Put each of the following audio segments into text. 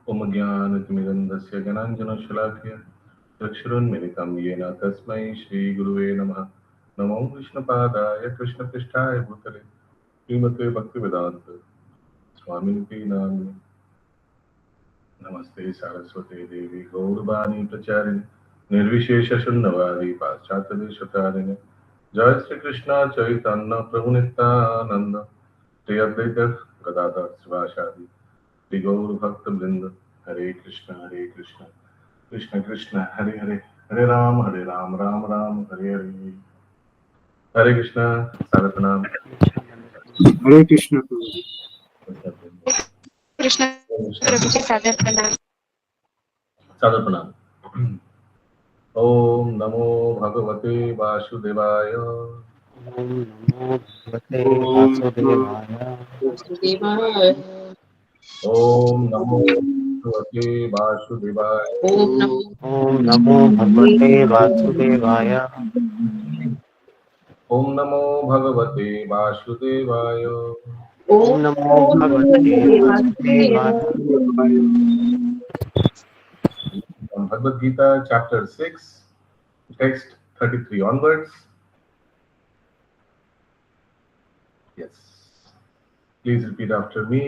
ओम ज्ञानतिमिरन्धस्य ज्ञानाञ्जनशलाकया चक्षुरुन्मिलितं येन तस्मै श्रीगुरुवे नमः। नमो कृष्णपादाय कृष्णपृष्ठाय भूतले श्रीमते भक्तिवेदान्त स्वामिनिति नामिने। नमस्ते सारस्वते देवी गौरवाणी प्रचारिणे निर्विशेषशून्यवादी पाश्चात्यदेशतारिणे। जय श्री कृष्ण चैतन्य प्रभु नित्यानंद श्री अद्वैत गदाधर शिवासादि श्री गौर भक्त वृंद। हरे कृष्ण कृष्ण कृष्ण हरे हरे, हरे राम राम राम हरे हरे। हरे कृष्ण सागर प्रणाम। हरे कृष्ण प्रभु जी। कृष्ण प्रभु जी सादर प्रणाम। सागर प्रणाम। ओम नमो भगवते वासुदेवाय। ओम नमो भगवते ओम वासुदेवाय। वासुदेवाय। ओम नमो भगवते वासुदेवाय। ओम नमो ओम नमो भगवते वासुदेवाय। ओम नमो भगवते वासुदेवाय। ओम नमो भगवते वासुदेवाय। From Bhagavad Gita, chapter 6, text 33 onwards. Yes. Please repeat after me.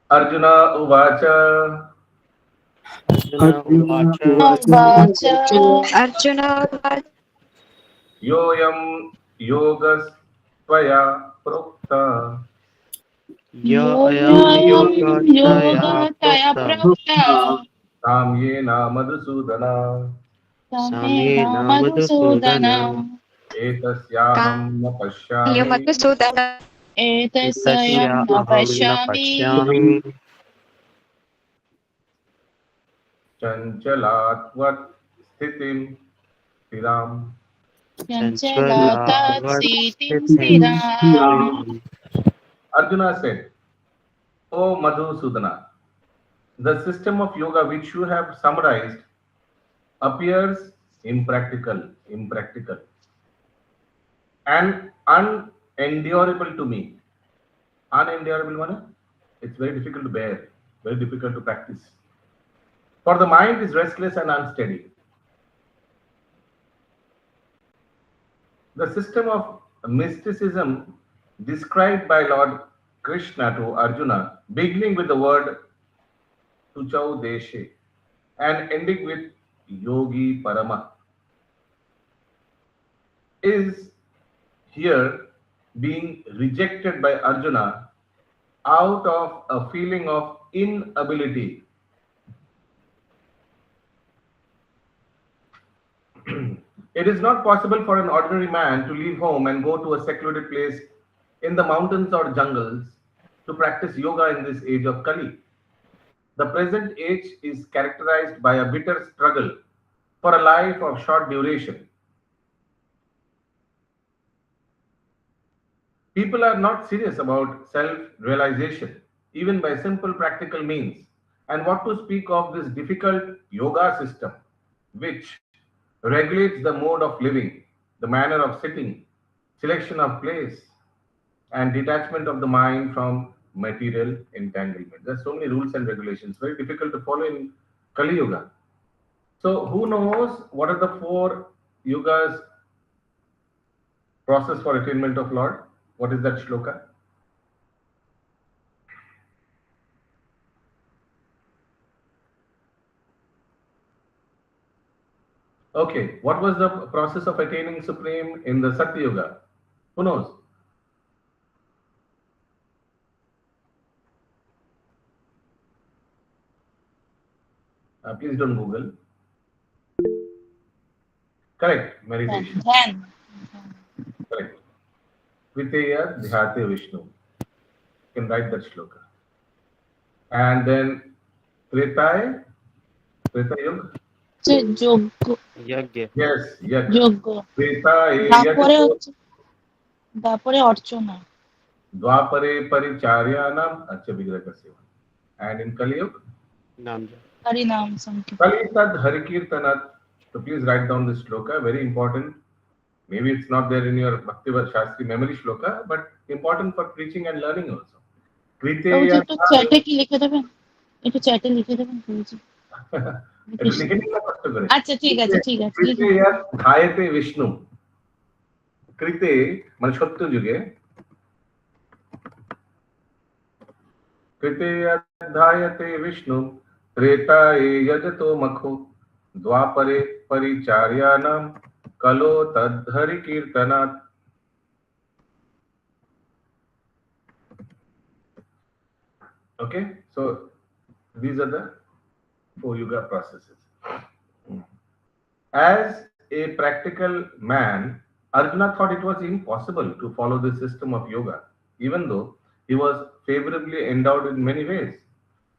Arjuna Uvacha Arjun उवाच Arjun Yoyam Yogas Tvaya Prokta य अयं योगतया योगतया प्रोक्तः प्रोक्ता Samyena Madhusudana साम्येन समेन Madhusudan Madhusudan Etasyaham na pashyami Madhusudan एतस्य एतस्यं न अहं न पश्यामि पश्यामि Chanchalatvat Sthitim Tiram. चञ्चलतास्थितिं चञ्चलावस्थितिं स्थिराम्। स्थिराम्। Arjuna said, O Madhusudana, the system of yoga which you have summarized appears impractical, and unendurable to me. Unendurable one, it's very difficult to bear, very difficult to practice. For the mind is restless and unsteady. The system of mysticism described by Lord Krishna to Arjuna, beginning with the word Tuchau Deshe and ending with Yogi Parama, is here being rejected by Arjuna out of a feeling of inability. It is not possible for an ordinary man to leave home and go to a secluded place in the mountains or jungles to practice yoga in this age of Kali. The present age is characterized by a bitter struggle for a life of short duration. People are not serious about self-realization, even by simple practical means. And what to speak of this difficult yoga system, which regulates the mode of living, the manner of sitting, selection of place, and detachment of the mind from material entanglement. There's so many rules and regulations, very difficult to follow in Kali Yuga. So, who knows what are the four yugas process for attainment of Lord? What is that shloka? Okay, what was the process of attaining Supreme in the Satya Yuga? Who knows? Please don't Google. Correct, meditation. Correct. Viteya Dhyate Vishnu. You can write that shloka. And then Treta Yuga. যোগ্য यज्ञ Yes, Yag. যোগ্য Treta Yag. তারপরে হচ্ছে তারপরে অর্চনা Dwapare Paricharyanam Acha Vigraha ka Sevan. And in Kali Yuga, नाम হরি নাম সংকীর্তন Kali Tad Harikirtanat. So please write down this shloka, very important. Maybe it's not there in your Bhakti Shastri memory shloka, but important for preaching and learning also. প্রভুজি Kriteya একটু চ্যাটে কি লিখে দেবেন, একটু চ্যাটে লিখে দেবেন প্রভুজি। একটু লিখে নিন না কষ্ট করে। আচ্ছা ঠিক আছে ঠিক আছে লিখে দেবেন। কৃতেয়া ধায়েতে বিষ্ণু। কৃতে মানে সত্য যুগে, কৃতেয়া ধায়তে বিষ্ণু ত্রেতায়ে যজতো মখো দ্বাপরে পরিচার্যানাম কলো তদ্ধরি কীর্তনাৎ। Okay, so these are the four yuga processes. As a practical man, Arjuna thought it was impossible to follow this system of yoga, even though he was favorably endowed in many ways.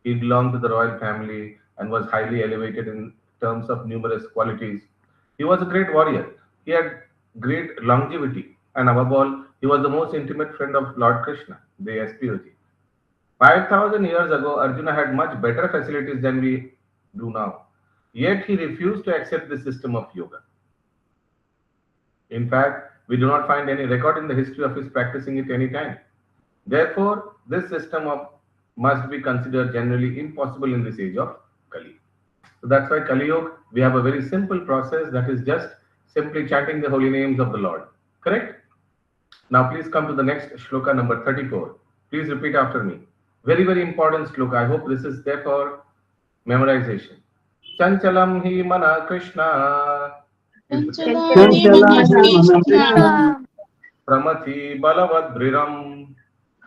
He belonged to the royal family and was highly elevated in terms of numerous qualities. He was a great warrior. He had great longevity, and above all, he was the most intimate friend of Lord Krishna, the SPOG. 5,000 years ago, Arjuna had much better facilities than we do now. Yet he refused to accept the system of yoga. In fact, we do not find any record in the history of his practicing it any time. Therefore, this system of must be considered generally impossible in this age of Kali. So that's why Kali Yuga, we have a very simple process that is just simply chanting the holy names of the Lord. Correct? Now please come to the next shloka number 34. Please repeat after me. Very, very important shloka. I hope this is there for memorization. Chanchalam hi mana Krishna. চঞ্চলানি মনা Krishna Pramati balavadriram.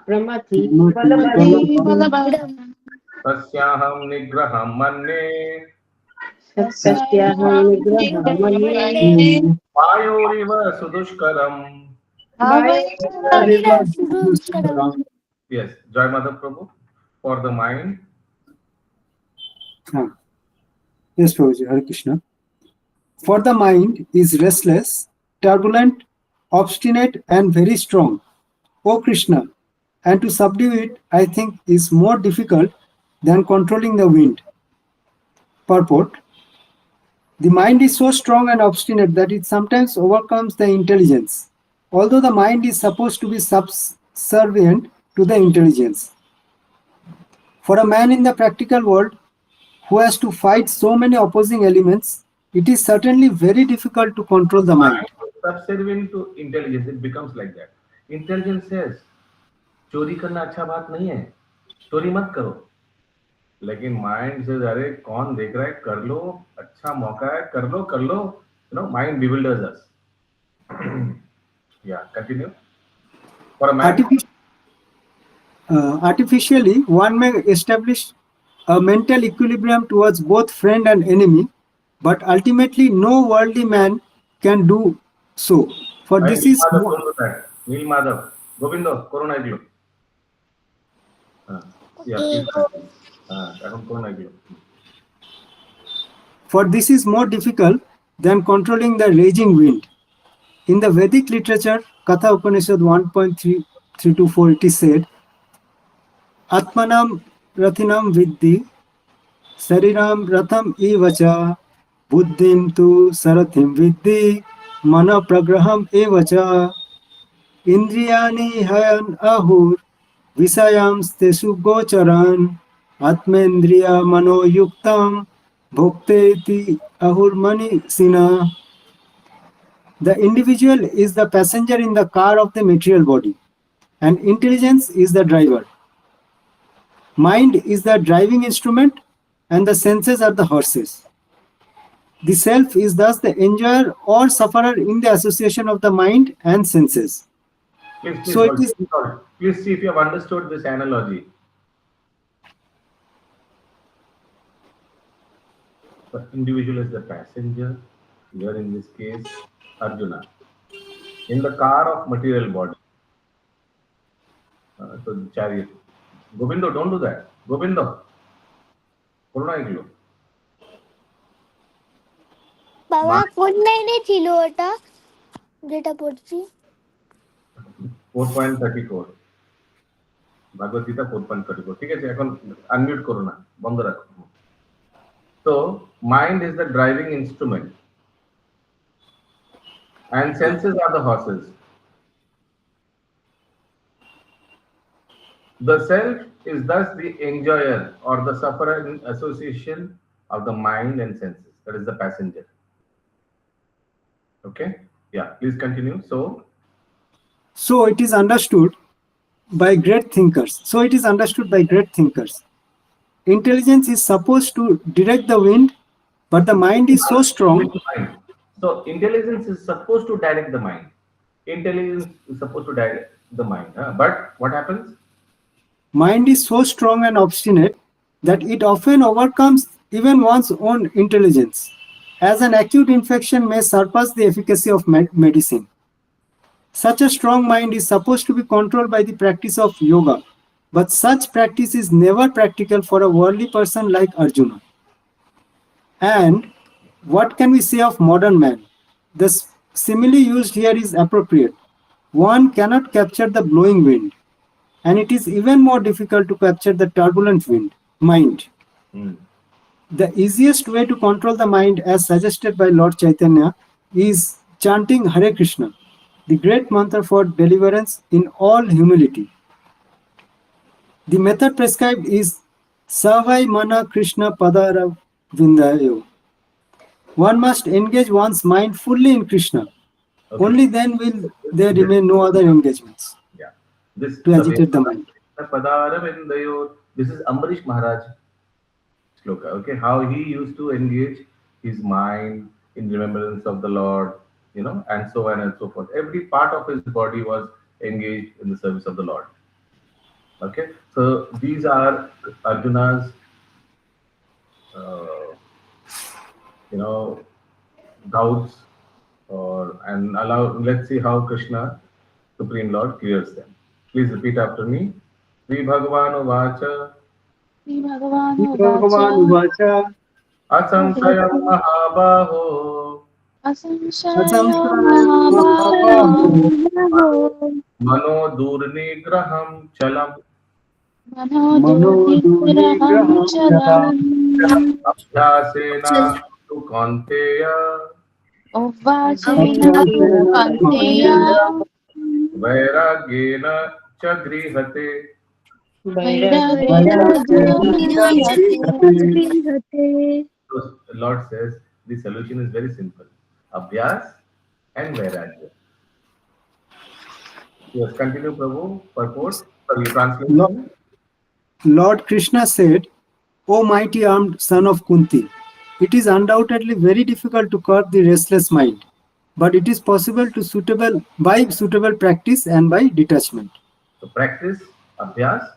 Pramati প্রমতি বলবান Tasyaham nigraham manne. Satyaham nigraham manye Payoriva sudushkaram. Yes, Jai Madhav Prabhu. For the mind. Yes, Prabhuji, Hare Krishna. For the mind is restless, turbulent, obstinate, and very strong, O Krishna, and to subdue it, I think, is more difficult than controlling the wind. Purport: the mind is so strong and obstinate that it sometimes overcomes the intelligence, although the mind is supposed to be subservient to the intelligence. For a man in the practical world who has to fight so many opposing elements, it is certainly very difficult to control the mind. Subservient to intelligence, it becomes like that. Intelligence says, चोरी करना अच्छा बात नहीं है, चोरी मत करो. लेकिन माइंड से अरे कौन देख रहा है, कर लो, अच्छा मौका है, कर लो. You know, mind bewilders us. Yeah, continue. For a man, Artificially, one may establish a mental equilibrium towards both friend and enemy, but ultimately no worldly man can do so. For this is Neil Madhav, Govindo, Corona Iglo. For this is more difficult than controlling the raging wind. In the Vedic literature, Katha Upanishad 1.3-4, it is said, Atmanam Rathinam Viddhi Sariram Ratham Evacha Buddhim tu Sarathim Viddhi Mana Pragraham Evacha Indriyani Hayan Ahur Visayam Stesu Gocharan Atmendriya Mano Yuktam Bhokteti Ahur Mani Sina. The individual is the passenger in the car of the material body, and intelligence is the driver. Mind is the driving instrument, and the senses are the horses. The self is thus the enjoyer or sufferer in the association of the mind and senses. Please see if you have understood this analogy. The individual is the passenger. Here in this case, Arjuna, in the car of material body. So the chariot. Govindo, don't do that. Govindo, Corona Iglo. বাবা কোন লাইনে ছিল ওটা যেটা পড়ছি 4.34 ভাগবত গীতা 4.34 ঠিক আছে এখন আনমিউট করো না বন্ধ রাখো so mind is the driving instrument and senses are the horses The self is thus the enjoyer or the sufferer in association of the mind and senses. That is the passenger. Okay? Yeah, please continue. So it is understood by great thinkers. Intelligence is supposed to direct the wind, but the mind is so strong. So intelligence is supposed to direct the mind. Intelligence is supposed to direct the mind. But what happens? Mind is so strong and obstinate that it often overcomes even one's own intelligence, as an acute infection may surpass the efficacy of medicine. Such a strong mind is supposed to be controlled by the practice of yoga, but such practice is never practical for a worldly person like Arjuna. And what can we say of modern man? The simile used here is appropriate. One cannot capture the blowing wind, and it is even more difficult to capture the turbulent mind. The easiest way to control the mind, as suggested by Lord Chaitanya, is chanting Hare Krishna, the great mantra for deliverance in all humility. The method prescribed is Savai Mana Krishna Padara Vindayo. One must engage one's mind fully in Krishna. Okay. Only then will there remain no other engagements to agitate the mind. This is Ambarish Maharaj Sloka. Okay, how he used to engage his mind in remembrance of the Lord, and so on and so forth. Every part of his body was engaged in the service of the Lord. Okay, so these are Arjuna's, doubts, and let's see how Krishna, Supreme Lord, clears them. Please repeat after me. Sri Bhagavan Uvacha. Sri Bhagavan Bhagavan Uvacha Asamsayam Mahabaho. Asamshaya Mahabaho Mano Durnigraham Chalam. Manodurnigraham Chalam Abhyasena tu Kanteya. Ovvajena tu Kanteya Vairagyena cha grihate. Vairagena Grihate. So the Lord says the solution is very simple. Abhyas and Vairagya. Yes, continue, Prabhu. Purport. Sorry, translation. Lord Krishna said, O mighty armed son of Kunti, it is undoubtedly very difficult to curb the restless mind, but it is possible to by suitable practice and by detachment. So practice, Abhyas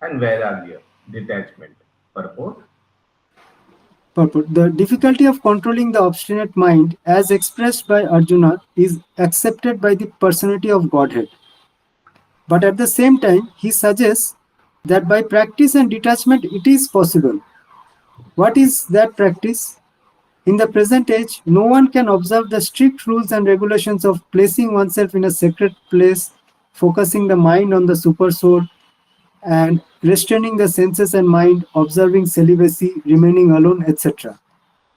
and Vairagya, detachment. Purport. The difficulty of controlling the obstinate mind, as expressed by Arjuna, is accepted by the personality of Godhead. But at the same time, he suggests that by practice and detachment it is possible. What is that practice? In the present age, no one can observe the strict rules and regulations of placing oneself in a sacred place, focusing the mind on the super soul, and restraining the senses and mind, observing celibacy, remaining alone, etc.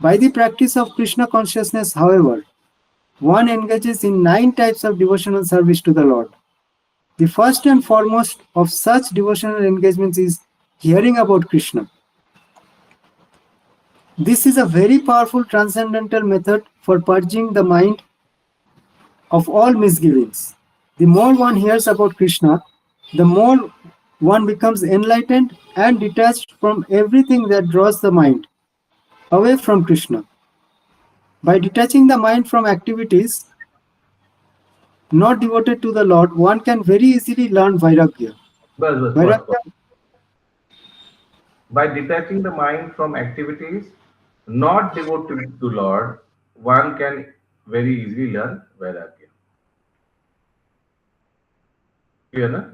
By the practice of Krishna consciousness, however, one engages in 9 types of devotional service to the Lord. The first and foremost of such devotional engagements is hearing about Krishna. This is a very powerful transcendental method for purging the mind of all misgivings. The more one hears about Krishna, the more one becomes enlightened and detached from everything that draws the mind away from Krishna. By detaching the mind from activities not devoted to the Lord, one can very easily learn Vairagya. By detaching the mind from activities not devoted to Lord, one can very easily learn Vairagya. Clear, na?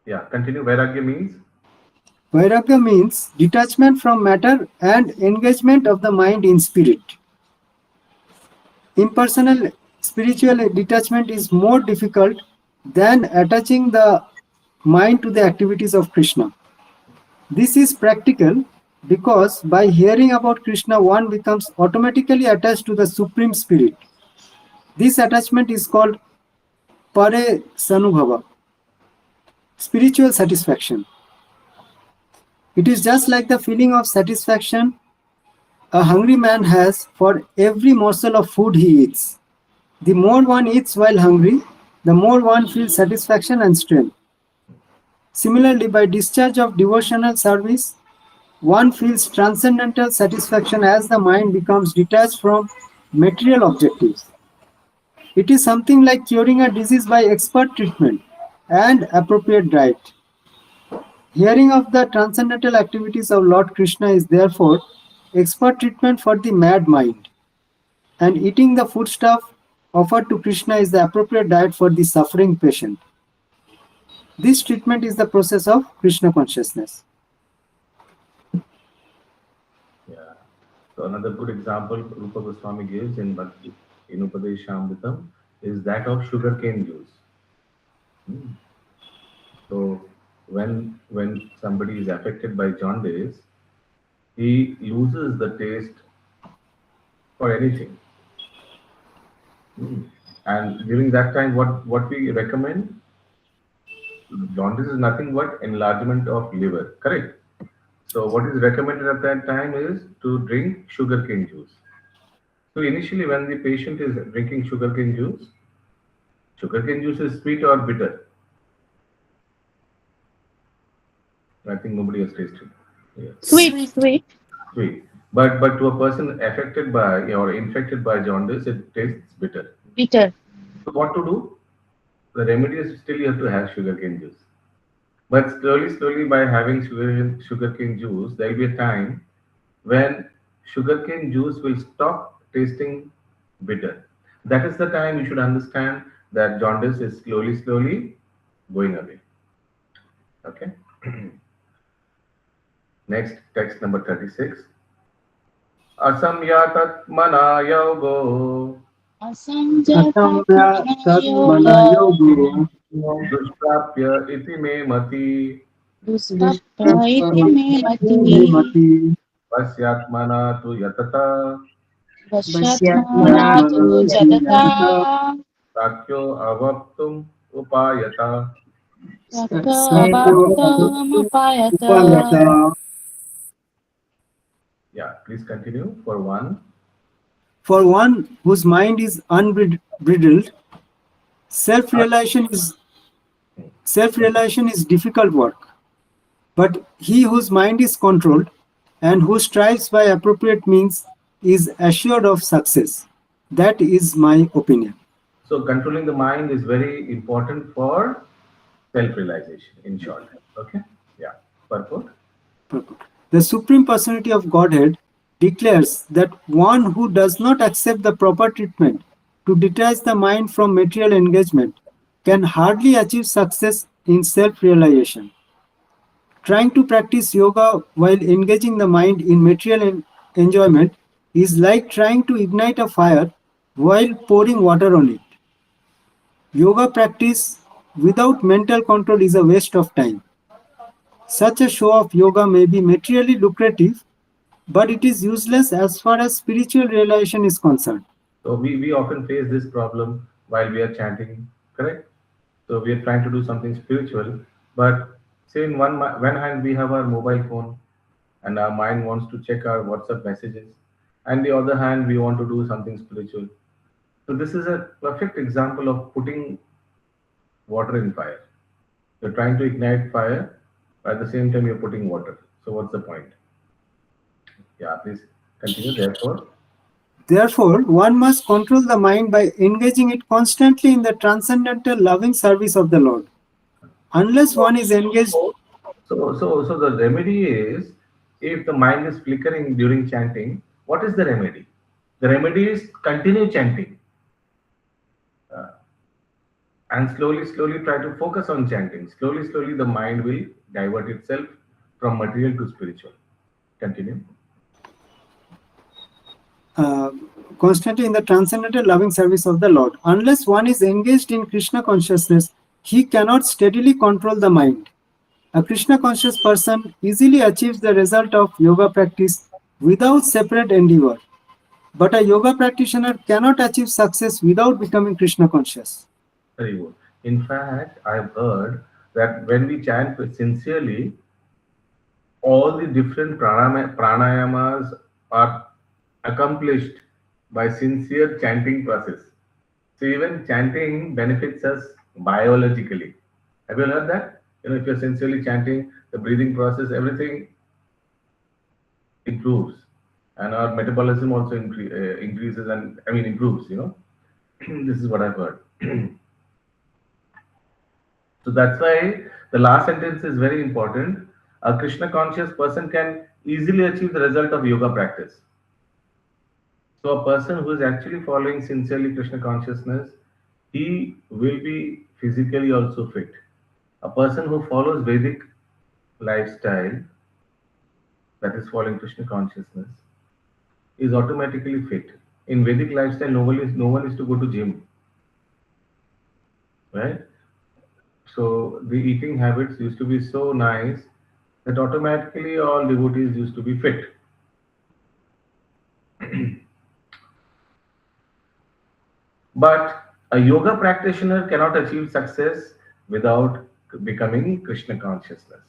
Yeah, continue. Vairagya means? Vairagya means detachment from matter and engagement of the mind in spirit. Impersonal spiritual detachment is more difficult than attaching the mind to the activities of Krishna. This is practical because by hearing about Krishna, one becomes automatically attached to the Supreme Spirit. This attachment is called Pare Sanubhava. spiritual satisfaction. It is just like the feeling of satisfaction a hungry man has for every morsel of food he eats. The more one eats while hungry, the more one feels satisfaction and strength. Similarly, by discharge of devotional service, one feels transcendental satisfaction as the mind becomes detached from material objectives. It is something like curing a disease by expert treatment and appropriate diet. Hearing of the transcendental activities of Lord Krishna is therefore expert treatment for the mad mind, and eating the foodstuff offered to Krishna is the appropriate diet for the suffering patient. This treatment is the process of Krishna consciousness. Yeah. So another good example Rupa Goswami gives in Bhakti, in Upadeshamritam, is that of sugarcane juice. So when somebody is affected by jaundice, he loses the taste for anything. And during that time, what we recommend? Jaundice is nothing but enlargement of liver, correct? So what is recommended at that time is to drink sugarcane juice. So initially when the patient is drinking sugarcane juice is sweet or bitter? I think nobody has tasted. Yeah. Sweet. Sweet. But to a person affected by or infected by jaundice, it tastes bitter. Bitter. So what to do? The remedy is still you have to have sugarcane juice. But slowly by having sugarcane juice, there will be a time when sugarcane juice will stop tasting bitter. That is the time you should understand that jaundice is slowly going away. Okay. Next, text number 36. Asamyatatmana yogo Asamyatatmanayogo dushprapya iti me mati Duspapya me mati. mati pasyatmana tu yatata Vashyatmana tu jatata. sakyo avaptum upayata. Sakya abhaktam upayata. upayata. Yeah, please continue. For one whose mind is unbridled, self-realization is difficult work. But he whose mind is controlled and who strives by appropriate means is assured of success. That is my opinion. So controlling the mind is very important for self-realization, in short. Okay? Yeah. Purport. The Supreme Personality of Godhead declares that one who does not accept the proper treatment to detach the mind from material engagement can hardly achieve success in self-realization. Trying to practice yoga while engaging the mind in material enjoyment is like trying to ignite a fire while pouring water on it. Yoga practice without mental control is a waste of time. Such a show of yoga may be materially lucrative, but it is useless as far as spiritual realization is concerned. So we often face this problem while we are chanting, correct? So we are trying to do something spiritual, but say in one hand we have our mobile phone and our mind wants to check our WhatsApp messages, and the other hand we want to do something spiritual. So this is a perfect example of putting water in fire. You're trying to ignite fire, but at the same time you're putting water. So what's the point? Yeah, please continue. Therefore, one must control the mind by engaging it constantly in the transcendental loving service of the Lord. Unless one is engaged... So the remedy is, if the mind is flickering during chanting, what is the remedy? The remedy is continue chanting. And slowly try to focus on chanting. Slowly the mind will divert itself from material to spiritual. Continue. Constantly in the transcendental loving service of the Lord. Unless one is engaged in Krishna consciousness, he cannot steadily control the mind. A Krishna conscious person easily achieves the result of yoga practice without separate endeavor. But a yoga practitioner cannot achieve success without becoming Krishna conscious. Very good. In fact, I've heard that when we chant sincerely, all the different pranayamas are accomplished by sincere chanting process. So even chanting benefits us biologically. Have you heard that? If you're sincerely chanting, the breathing process, everything improves, and our metabolism also increases, and improves. This is what I've heard. So that's why the last sentence is very important. A Krishna conscious person can easily achieve the result of yoga practice. So a person who is actually following sincerely Krishna consciousness, he will be physically also fit. A person who follows Vedic lifestyle, that is following Krishna consciousness, is automatically fit. In Vedic lifestyle, no one is to go to gym, right? So the eating habits used to be so nice that automatically all devotees used to be fit. But a yoga practitioner cannot achieve success without becoming Krishna consciousness,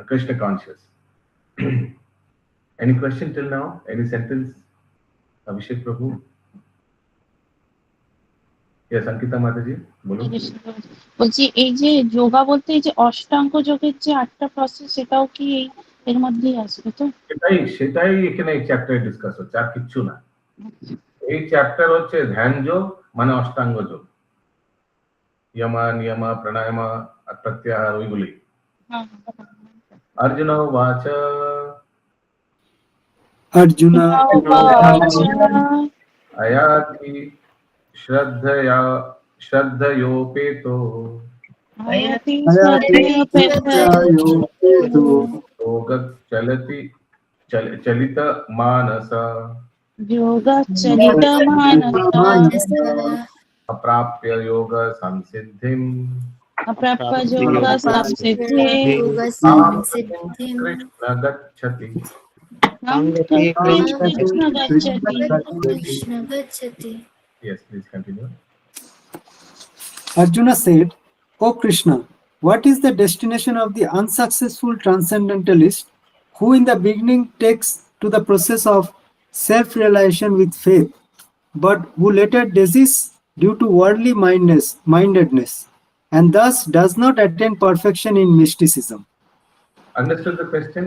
Krishna conscious. Any question till now? Any sentence? Abhishek Prabhu? Yes, Ankita Mataji, বলুন। বলছি এই যে যোগা বলতে এই যে অষ্টাঙ্গ যোগের যে 8টা process সেটাও কি এর মধ্যেই আসবে তো? সেটাই এখানে এই চ্যাপ্টারে ডিসকাস হচ্ছে, আর কিচ্ছু না। এই চ্যাপ্টার হচ্ছে ধ্যান যোগ, মানে অষ্টাঙ্গ যোগ, ইয়মা নিয়মা প্রাণায়ামা প্রত্যাহার, ওইগুলি। अर्जुन उवाच अर्जुन अयाति श्रद्धयोपेतो चलित मानस अप्राप्य योग संसिद्धिं कृष्ण गच्छति। Yes, please continue. Arjuna said, "O Krishna, what is the destination of the unsuccessful transcendentalist who in the beginning takes to the process of self-realization with faith, but who later desists due to worldly mindedness, and thus does not attain perfection in mysticism?" Understood the question?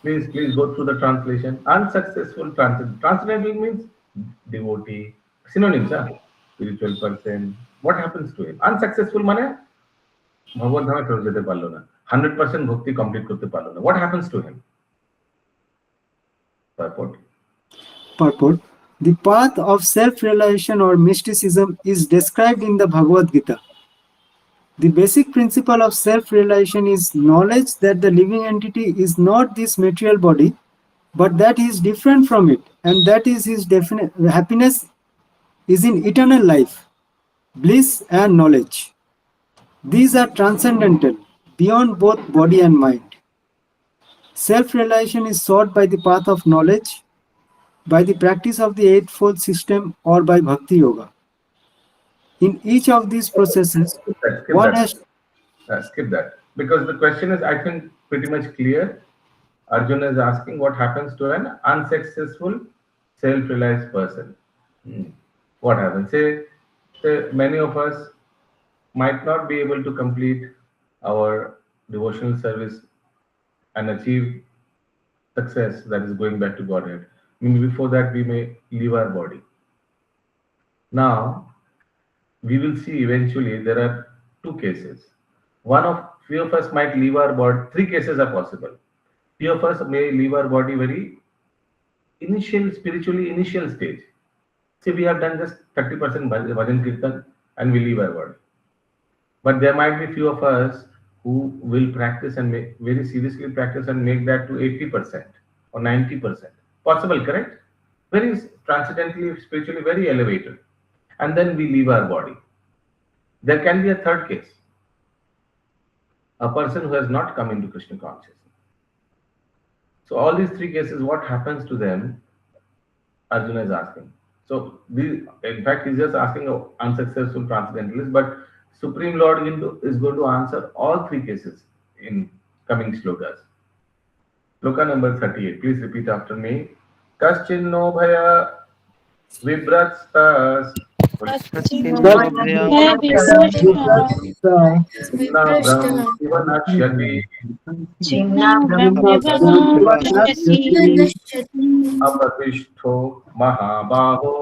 Please go through the translation. Unsuccessful transcendental means devotee. Synonyms, huh? Spiritual person. What happens to him? Unsuccessful মানে ভগবত ধামে ফেরত যেতে পারলো না, 100% ভক্তি complete করতে পারলো না। What happens to him? Purport. The path of self-realization or mysticism is described in the Bhagavad Gita. The basic principle of self-realization is knowledge that the living entity is not this material body, but that he is different from it, and that is his happiness is in eternal life, bliss and knowledge. These are transcendental, beyond both body and mind. Self-realization is sought by the path of knowledge, by the practice of the eightfold system, or by Bhakti Yoga. In each of these processes, skip that, because the question is, I think, pretty much clear. Arjuna is asking what happens to an unsuccessful self-realized person. What happens? Say many of us might not be able to complete our devotional service and achieve success, that is going back to Godhead. Before that, we may leave our body. Now, we will see eventually there are two cases. Few of us might leave our body. Three cases are possible. Few of us may leave our body very spiritually initial stage. See, we have done just 30% bhajan kirtan and we leave our body. But there might be few of us who will practice and very seriously practice and make that to 80% or 90%. Possible, correct? Very transcendentally, spiritually very elevated. And then we leave our body. There can be a third case. A person who has not come into Krishna consciousness. So all these three cases, what happens to them? Arjuna is asking. So in fact, he's just asking an unsuccessful transcendentalist, but Supreme Lord is going to answer all three cases in coming slokas. Sloka number 38. Please repeat after me. Kaschinno bhaya vibratstas Kaschinno bhaya Chinna Brahm Ivanakshati Apatishto Mahabaho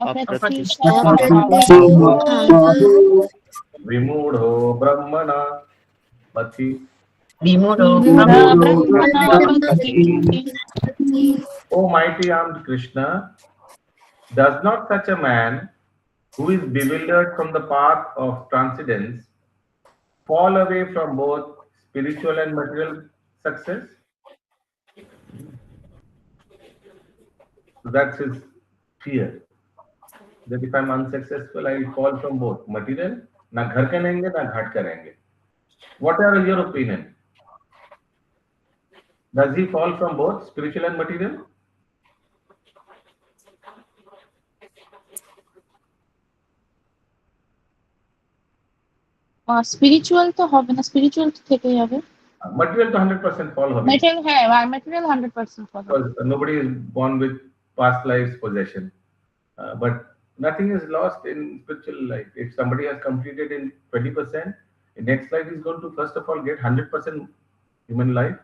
Apratishta Vimudho Brahmana Pati. O mighty armed Krishna, does not such a man who is bewildered from the path of transcendence fall away from both spiritual and material success? So that's his fear. That if I'm unsuccessful, I will fall from both material, na ghar karenge, na ghat karenge. What are your opinion? Does he fall from both spiritual and material? Spiritual তো হবে না, spiritual তো থেকেই হবে। Material to 100% fall হবে। Material, হ্যাঁ material 100% fall হবে। Because nobody is born with past lives possession. But nothing is lost in spiritual life. If somebody has completed in 20%, in next life is going to first of all get 100% human life.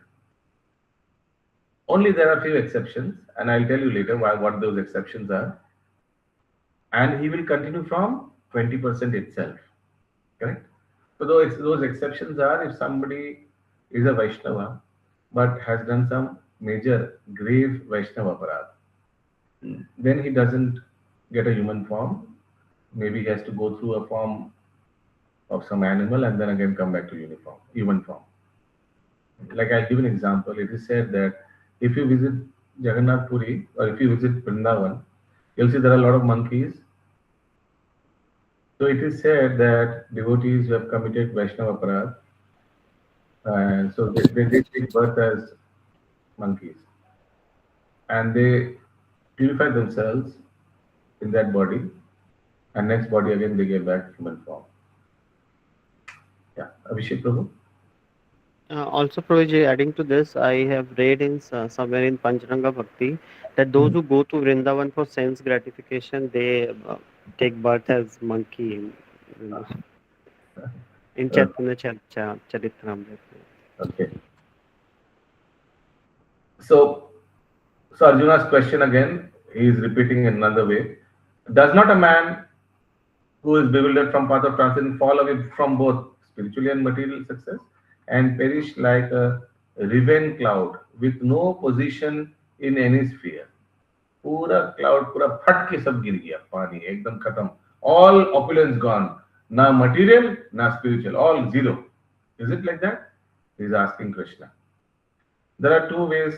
Only there are few exceptions, and I'll tell you later what those exceptions are. And he will continue from 20% itself. Correct? So those exceptions are if somebody is a Vaishnava but has done some major grave Vaishnava aparadh, then he doesn't get a human form. Maybe he has to go through a form of some animal and then again come back to human form. Like I'll give an example. It is said that if you visit Jagannath Puri or if you visit Vrindavan, you'll see there are a lot of monkeys. So it is said that devotees who have committed Vaishnava aparadh, and so they take birth as monkeys, and they purify themselves in that body, and next body again they get back human form. Yeah, Abhishek Prabhu. Also, Prabhuji, adding to this, I have read in somewhere in Pancharanga Bhakti that those who go to Vrindavan for sense gratification, they take birth as monkey in Chaitanya Charitamrita. Okay. So Arjuna's question again, he is repeating in another way. Does not a man who is bewildered from path of transcendence fall away from both spiritually and material success and perish like a riven cloud with no position in any sphere? Pura cloud, pura फट के सब गिर गया, पानी एकदम खत्म, all opulence gone, na material, na spiritual, all zero. Is it like that? He is asking Krishna. There are two ways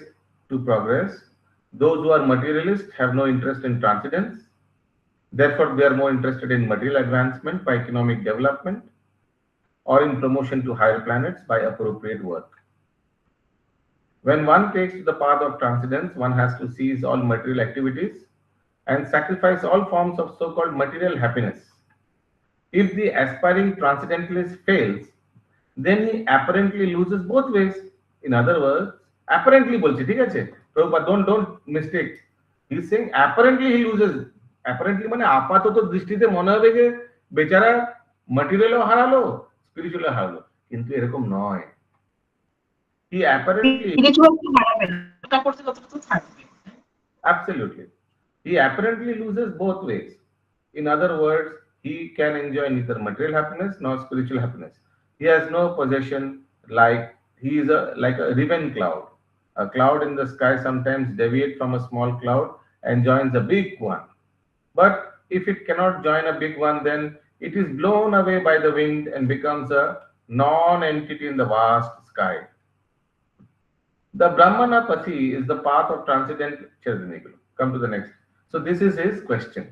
to progress. Those who are materialists have no interest in transcendence. Therefore, they are more interested in material advancement by economic development or in promotion to higher planets by appropriate work. When one takes to the path of transcendence, one has to cease all material activities and sacrifice all forms of so-called material happiness. If the aspiring transcendentalist fails, then he apparently loses both ways. In other words, apparently bolche, ঠিক আছে? Prabhupada, don't mistake. He is saying apparently he loses. Apparently মানে আপাতত দৃষ্টিতে মনে হবে যে বেচারা ম্যাটেরিয়ালও হারালো, স্পিরিচুয়ালও হারালো, কিন্তু এরকম নয়। He apparently absolutely. He apparently loses both ways. In other words, he can enjoy neither material happiness nor spiritual happiness. He has no possession, like he is like a riven cloud. A cloud in the sky sometimes deviates from a small cloud and joins a big one. But if it cannot join a big one, then it is blown away by the wind and becomes a non-entity in the vast sky. The Brahmana Pati is the path of transcendent. Come to the next. So this is his question.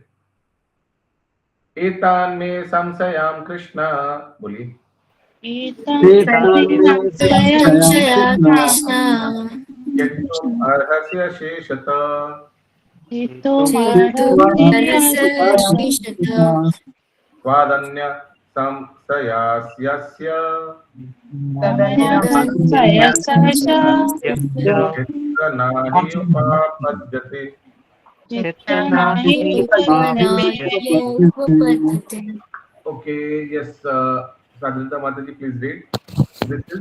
Etan me samsayam Krishna. Boli. Ketum arhasya sheshata. Swadanya samsayasyasya chitta nahi upapadyate. Okay, yes, Sadhita Mataji, please read. This is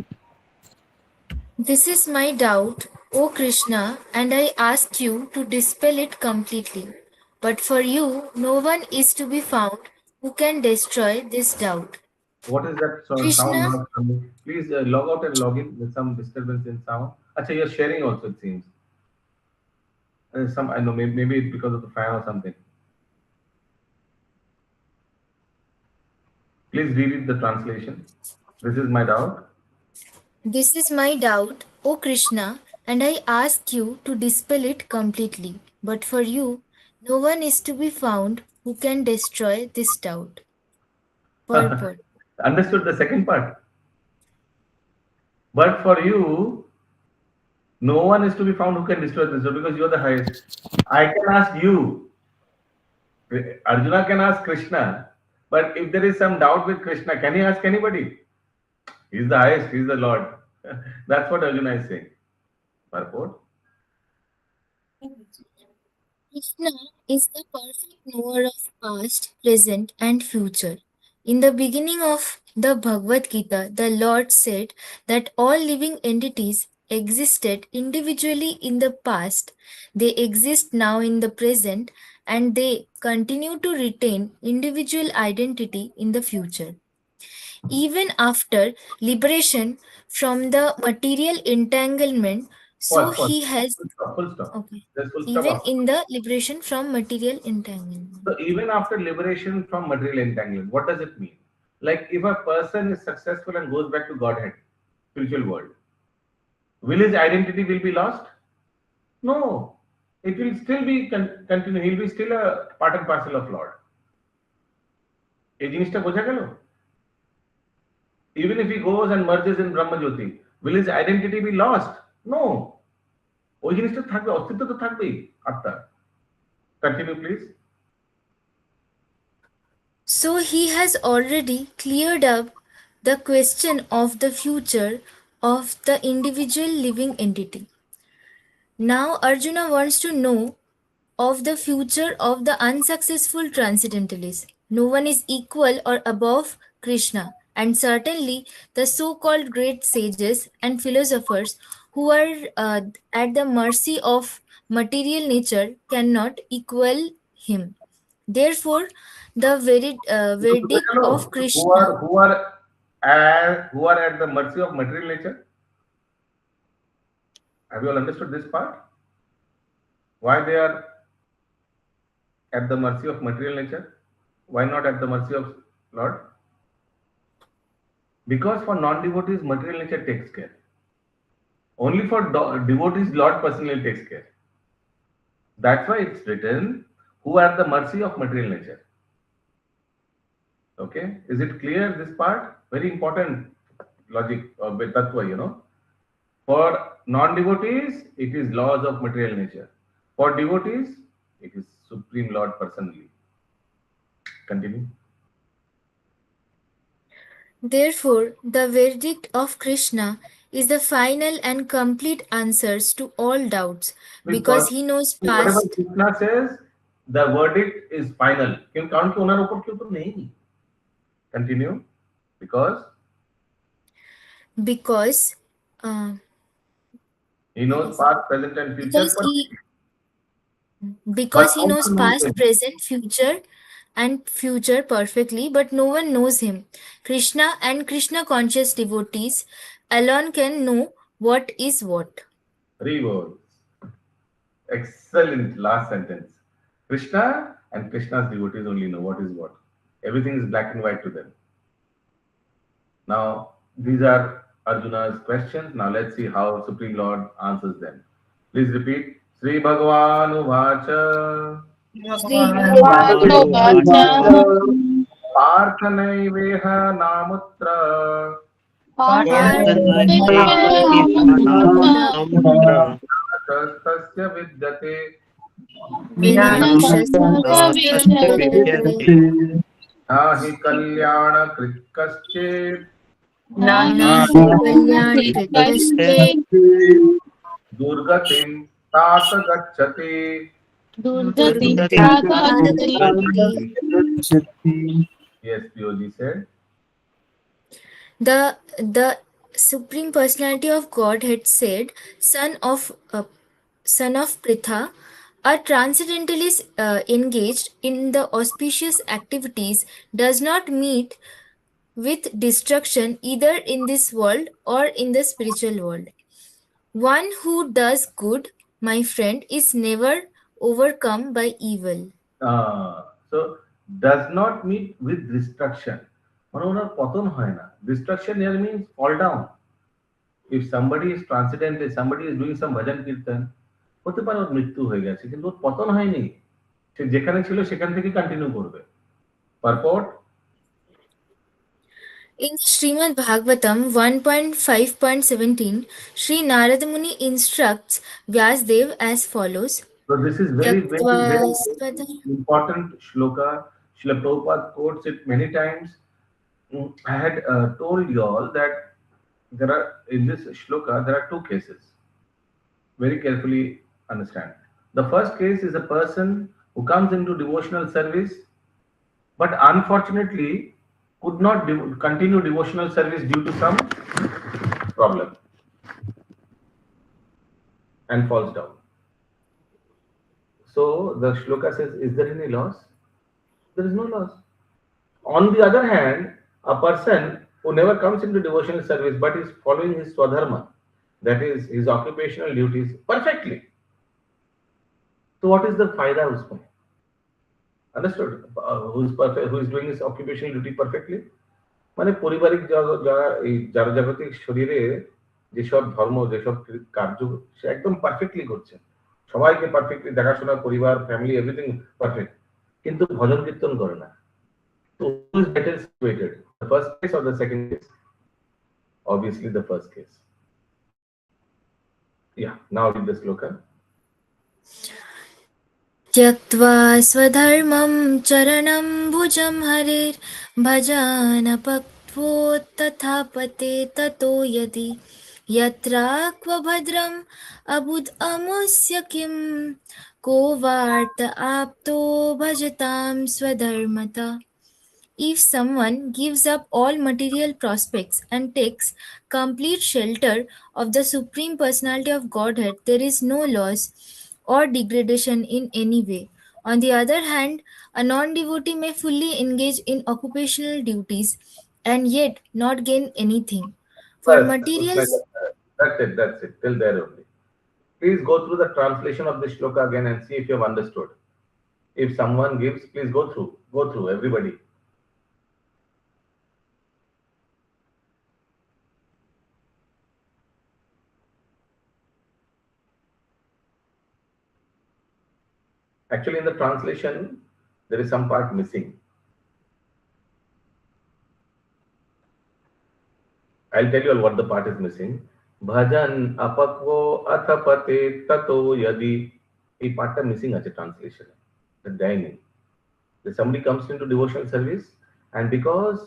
This is my doubt, O Krishna, and I ask you to dispel it completely. But for you, no one is to be found who can destroy this doubt. what is that sound Krishna, not coming? Please log out and log in with some disturbance in sound. Actually, you're sharing also, it seems. Some I know maybe it's because of the fan or something. Please read it, the translation. This is my doubt. this is my doubt, O Krishna, and I ask you to dispel it completely. But for you, no one is to be found who can destroy this doubt. Purport. Understood the second part. But for you, no one is to be found who can destroy this because you are the highest. I can ask you. Arjuna can ask Krishna, but if there is some doubt with Krishna, can he ask anybody? He's the highest, he's the Lord. That's what Arjuna is saying. Purport. Krishna is the perfect knower of past, present, and future. In the beginning of the Bhagavad Gita, the Lord said that all living entities existed individually in the past, they exist now in the present, and they continue to retain individual identity in the future. Even after liberation from the material entanglement, so Pause. he has. Full stop. Full stop. Okay. There's full stop. Even in the liberation from material entanglement. So even after liberation from material entanglement, what does it mean? Like if a person is successful and goes back to Godhead, spiritual world, will his identity will be lost? No. It will still be continue. He'll be still a part and parcel of Lord. এই জিনিসটা বোঝা গেল? Even if he goes and merges in Brahma Jyoti, will his identity be lost? No. ওই জিনিসটা থাকবে, অস্তিত্ব তো থাকবেই আত্মার। Continue please. So he has already cleared up the question of the future of the individual living entity. Now Arjuna wants to know of the future of the unsuccessful transcendentalist. No one is equal or above Krishna, and certainly the so-called great sages and philosophers who are at the mercy of material nature cannot equal him. Therefore, the verdict of Krishna. Who are at the mercy of material nature? Have you all understood this part? Why they are at the mercy of material nature? Why not at the mercy of Lord? Because for non-devotees, material nature takes care. Only for devotees, Lord personally takes care. That's why it's written, who are at the mercy of material nature. Okay, is it clear this part? Very important logic or tattva, you know. For non-devotees, it is laws of material nature. For devotees, it is Supreme Lord personally. Continue. Therefore, the verdict of Krishna is the final and complete answers to all doubts, because he knows Whatever past. Krishna says, the verdict is final. Continue. Because he knows past, present, and future. Because he knows past, present, future perfectly, but no one knows him. Krishna and Krishna conscious devotees alone can know what is what. 3 words. Excellent last sentence. Krishna and Krishna's devotees only know what is what. Everything is black and white to them. Now, these are Arjuna's questions. Now, let's see how Supreme Lord answers them. Please repeat. Sri Bhagavan Uvacha. Parthanaiveha namutra. Tasya vidyate. नाहि कल्याणकृत् कश्चित् नाहि कल्याणकृत् कश्चित् दुर्गतिं तात गच्छति. दुर्गतिं दुर्गतिं तात तात गच्छति. गच्छति. Yes, Pioji said. The Supreme Personality of Godhead said, son of Pritha, a transcendentalist engaged in the auspicious activities does not meet with destruction either in this world or in the spiritual world. One who does good, my friend, is never overcome by evil. So does not meet with destruction. মানে ওনার পতন হয় না. Destruction here means fall down. If somebody is transcendental, somebody is doing some bhajan kirtan, হতে পারে ওর মৃত্যু হয়ে গেছে, কিন্তু ওর পতন হয়নি. সে যেখানে ছিল সেখান থেকে কন্টিনিউ করবে. Purport? In Srimad Bhagavatam 1.5.17, Sri Narada Muni instructs Vyasdev as follows. So this is very, very, very Yatvasvadha- important shloka. Srila Prabhupada quotes it many times. I had told you all that there are, in this shloka, there are two cases. Very carefully understand. The first case is a person who comes into devotional service, but unfortunately could not continue devotional service due to some problem and falls down. So the shloka says, is there any loss? There is no loss. On the other hand, a person who never comes into devotional service but is following his swadharma, that is his occupational duties perfectly. So what is the faida usme? Understood? Who is perfect, who is doing his occupational duty perfectly? মানে পারিবারিক যারা এই জাগতিক শরীরে যেসব ধর্ম যেসব কার্য সে একদম পারফেক্টলি করছে, সবাইকে পারফেক্টলি দেখাশোনা, পরিবার, ফ্যামিলি, এভরিথিং পারফেক্ট, কিন্তু ভজন কীর্তন করে না. So who is better situated? The first case or the second case? Obviously the first case. Yeah, now read the sloka. त्यक्त्वा स्वधर्मं चरणं भुजं हरेर् भजानपक्वो तथा पते ततो यदि यत्राक्वभद्रम् अबुध अमुस्य किं को वार्त आप्तो भजतां स्वधर्मता. If someone gives up all material prospects and takes complete shelter of the Supreme Personality of Godhead, there is no loss or degradation in any way. On the other hand, a non-devotee may fully engage in occupational duties and yet not gain anything. For Bas, materials, that's it, till there only. Please go through the translation of this shloka again and see if you have understood. If someone gives, please go through everybody. Actually, in the translation, there is some part missing. I'll tell you all what the part is missing. Bhajan apakvo athapate tato yadi. A part is missing as a translation. The dining. If somebody comes into devotional service and because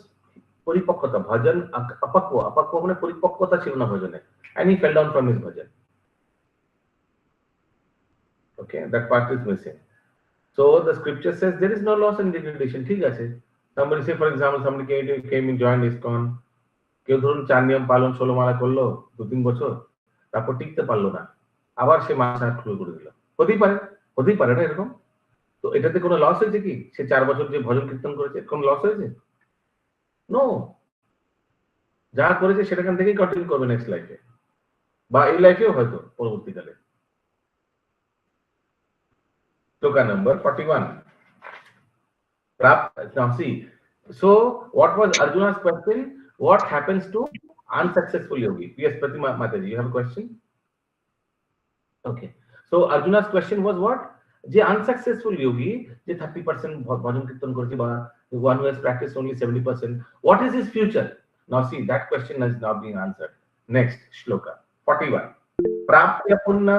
puripakkata bhajan apakvo mane puripakkata chilo na bhajane, and he fell down from his bhajan. Okay, that part is missing. So the scripture says there is no loss and degradation. ঠিক আছে. Somebody say, for example, somebody came and joined ISKCON. কেউ ধরুন 4 নিয়ম পালন 16 মালা করলো 2-3 বছর, তারপর টিকতে পারলো না, আবার সে মাস আট শুরু করে দিল. হতেই পারে না এরকম? তো এটাতে কোনো লস হয়েছে কি? সে 4 বছর যে ভজন কীর্তন করেছে কোনো লস হয়েছে? নো. যা করেছে সেটাখান থেকেই কন্টিনিউ করবে নেক্সট লাইফে, বা এই লাইফেও হয়তো পরবর্তীকালে. Sloka number 41. Now see, so what was Arjuna's question? What happens to unsuccessful yogi? Yes, Pratima Mataji, you have a question? Okay. So Arjuna's question was what? The unsuccessful yogi, the 30% bhajan kirtan korche, ba the one who has practiced only 70%. What is his future? Now see, that question is now being answered. Next shloka 41. Prapya punna.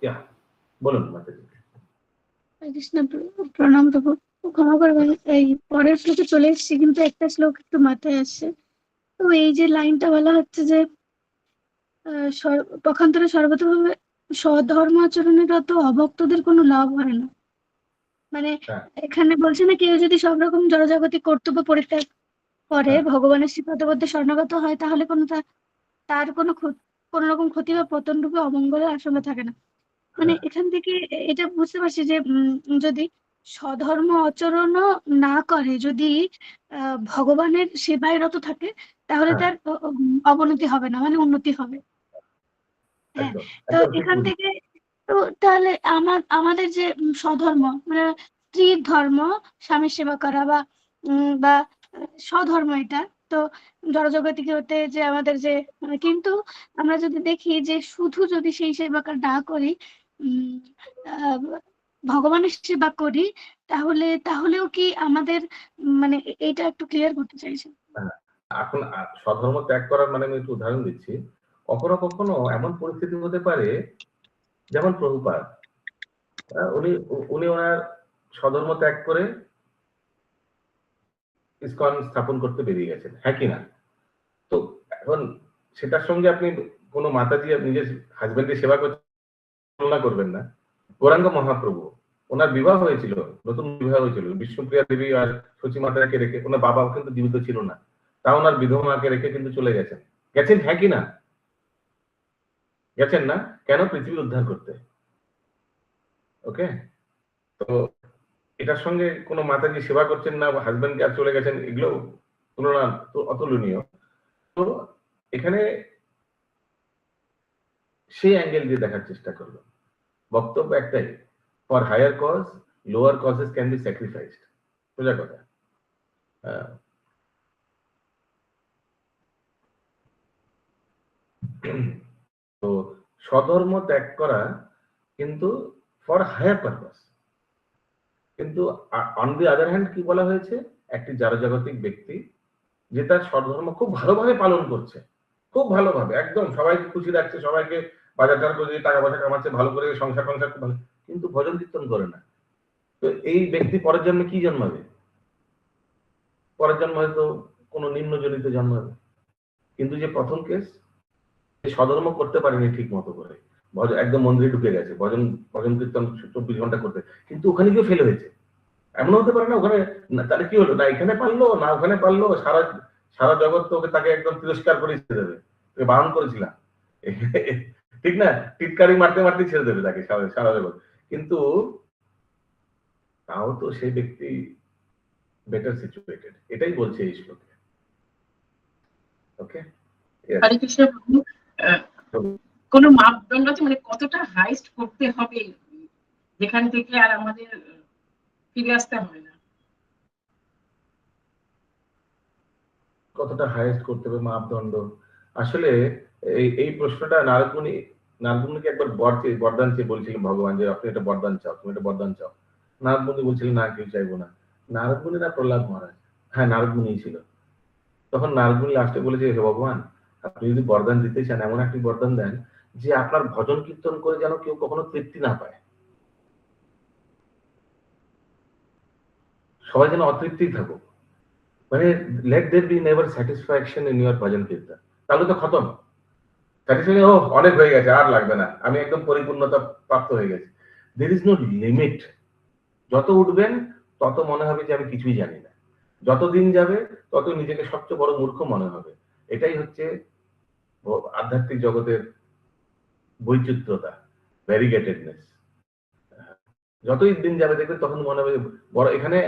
Yeah, bolun Mataji. Krishna প্রণাম প্রভু, ক্ষমা করবেন, এই পরের শ্লোকে চলে এসেছি কিন্তু একটা শ্লোক একটু মাথায় আসছে। তো এই যে লাইনটা বলা হচ্ছে যে পক্ষান্তরে সর্বতভাবে স্বধর্ম আচরণেরত অভক্তদের কোনো লাভ হয় না, মানে হ্যাঁ, এখানে বলছে না কেউ যদি সব রকম জড়জাগতিক কর্তব্য পরিত্যাগ করে হ্যাঁ, ভগবানের শ্রীপদবদ্ধে শরণাগত হয়, তাহলে তার কোনো রকম ক্ষতি বা পতন রূপে অমঙ্গলের আশঙ্কা থাকে না। মানে হ্যাঁ, এখান থেকে এটা বুঝতে পারছি যে যদি স্বধর্ম আচরণও না করে, যদি ভগবানের সেবায় রত থাকে, তাহলে হ্যাঁ, তার অবনতি হবে না, মানে উন্নতি হবে। হ্যাঁ, একদম তো একদম ঠিক এখান বুঝলি। থেকে তো তাহলে আমাদের যে স্বধর্ম, মানে স্ত্রীর ধর্ম স্বামীর সেবা করা বা স্বধর্ম, এটা তো জড়জগতিকে হতে যে আমাদের যে কিন্তু আমরা যদি দেখি যে শুধু যদি সেই সেবাটা না করি, উম আহ, ভগবানের সেবা করি, তাহলেও কি আমাদের মানে এইটা একটু ক্লিয়ার করতে চাইছি। হ্যাঁ, এখন স্বধর্ম ত্যাগ করার মানে আমি একটু উদাহরণ দিচ্ছি। কখনো কখনো এমন পরিস্থিতি হতে পারে, যেমন প্রভুপাদ, উনি উনি ওনার স্বধর্ম ত্যাগ করে ইসকন স্থাপন করতে বেরিয়ে গেছেন, হ্যাঁ কি না? তো এখন সেটার সঙ্গে আপনি কোনো মাতাজি নিজের হাজবেন্ডের সেবা করতে তুলনা করবেন না। গৌরাঙ্গ মহাপ্রভু, ওনার বিবাহ হয়েছিল, নতুন বিবাহ হয়েছিল বিষ্ণুপ্রিয়া দেবী আর সচী মাতাকে রেখে, ওনার বাবা কিন্তু জীবিত ছিল না, তা ওনার বিধবাকে রেখে কিন্তু চলে গেছেন। গেছেন, হ্যাঁ কি না? গেছেন না? কেন? পৃথিবী উদ্ধার করতে। ওকে, তো এটার সঙ্গে কোনো মাতাজি সেবা করছেন না, হাজবেন্ডকে আর চলে গেছেন, এগুলো তুলনা তো অতুলনীয়। তো এখানে সেই অ্যাঙ্গেল দিয়ে দেখার চেষ্টা করলো। বক্তব্য একটাই, for higher cause lower causes can be sacrificed. সোজা কথা। তো স্বধর্ম ত্যাগ করা কিন্তু ফর হায়ার পারপাস। কিন্তু অন দি আদার হ্যান্ড কি বলা হয়েছে, একটি জাগতিক ব্যক্তি যে তার স্বধর্ম খুব ভালোভাবে পালন করছে, খুব ভালোভাবে একদম সবাইকে খুশি রাখছে, সবাইকে বাজার করে টাকা পয়সা কামাচ্ছে, ভালো করে সংসার খুব ভালো, কিন্তু ভজন কীর্তন করে না। তো এই ব্যক্তি পরের জন্মে কি জন্মাবে? পরের জন্ম হয়তো কোনো নিম্নজনিত জন্মাবে। কিন্তু যে প্রথম কেস, স্বধর্ম করতে পারেনি ঠিক মতো করে, একদম মন্দিরে ঢুকে গেছে, ভজন ভজন কীর্তন 24 ঘন্টা করতে, কিন্তু ওখানে গিয়ে ফেল হয়েছে। এমন হতে পারে না ওখানে, তাহলে কি হলো, না এখানে পারলো না ওখানে পারলো, সারা সারা জগৎ তো ওকে তাকে একদম তিরস্কার করে ছেড়ে দেবে, তোকে বারণ করেছিলাম ঠিক না, টিটকারি মারতে মারতে ছেড়ে দেবে তাকে সারা জগৎ। কিন্তু তাও তো সেই ব্যক্তি বেটার সিচুয়েটেড, এটাই বলছে এই শ্লোকে। ওকে, হরে কৃষ্ণ প্রভু, কোন মাপদণ্ড আছে, মানে কতটা হাইস্ট করতে হবে যেখান থেকে আর আমাদের ফিরে আসতে হবে না? কতটা হাইয়েস্ট করতে হবে মাপদণ্ড? আসলে এই প্রশ্নটা নারদমুনিকে একবার বরদান চেয়ে বলছিলেন ভগবান, যে আপনি এটা বরদান চাও, তুমি এটা বরদান চাও। নারদমুনি বলছিলেন না, কেউ চাইবো না। নারদমুনি না প্রহ্লাদ মহারাজ? হ্যাঁ, নারদমুনি ছিল। তখন নারদমুনি লাস্টে বলেছে, হে ভগবান, আপনি যদি বরদান দিতে চান, এমন একটি বরদান দেন যে আপনার ভজন কীর্তন করে যেন কেউ কখনো তৃপ্তি না পায়, সবাই যেন অতৃপ্তি থাকুক, মানে let there be never satisfaction in your bhajan kirtan. তাহলে তো খতম। স্যাটিসফ্যাকশন, ও অনেক হয়ে গেছে, আর লাগবে না, আমি একদম পরিপূর্ণতা প্রাপ্ত হয়ে গেছি। There is no limit. যত উঠবেন তত মনে হবে যে আমি কিছুই জানি না, যত দিন যাবে তত নিজেকে সবচেয়ে বড় মূর্খ মনে হবে। এটাই হচ্ছে আধ্যাত্মিক জগতের বৈচিত্র্যতা, ভ্যারিগেটেডনেস। যতই দিন যাবে দেখবে তখন মনে হবে বড়, এখানে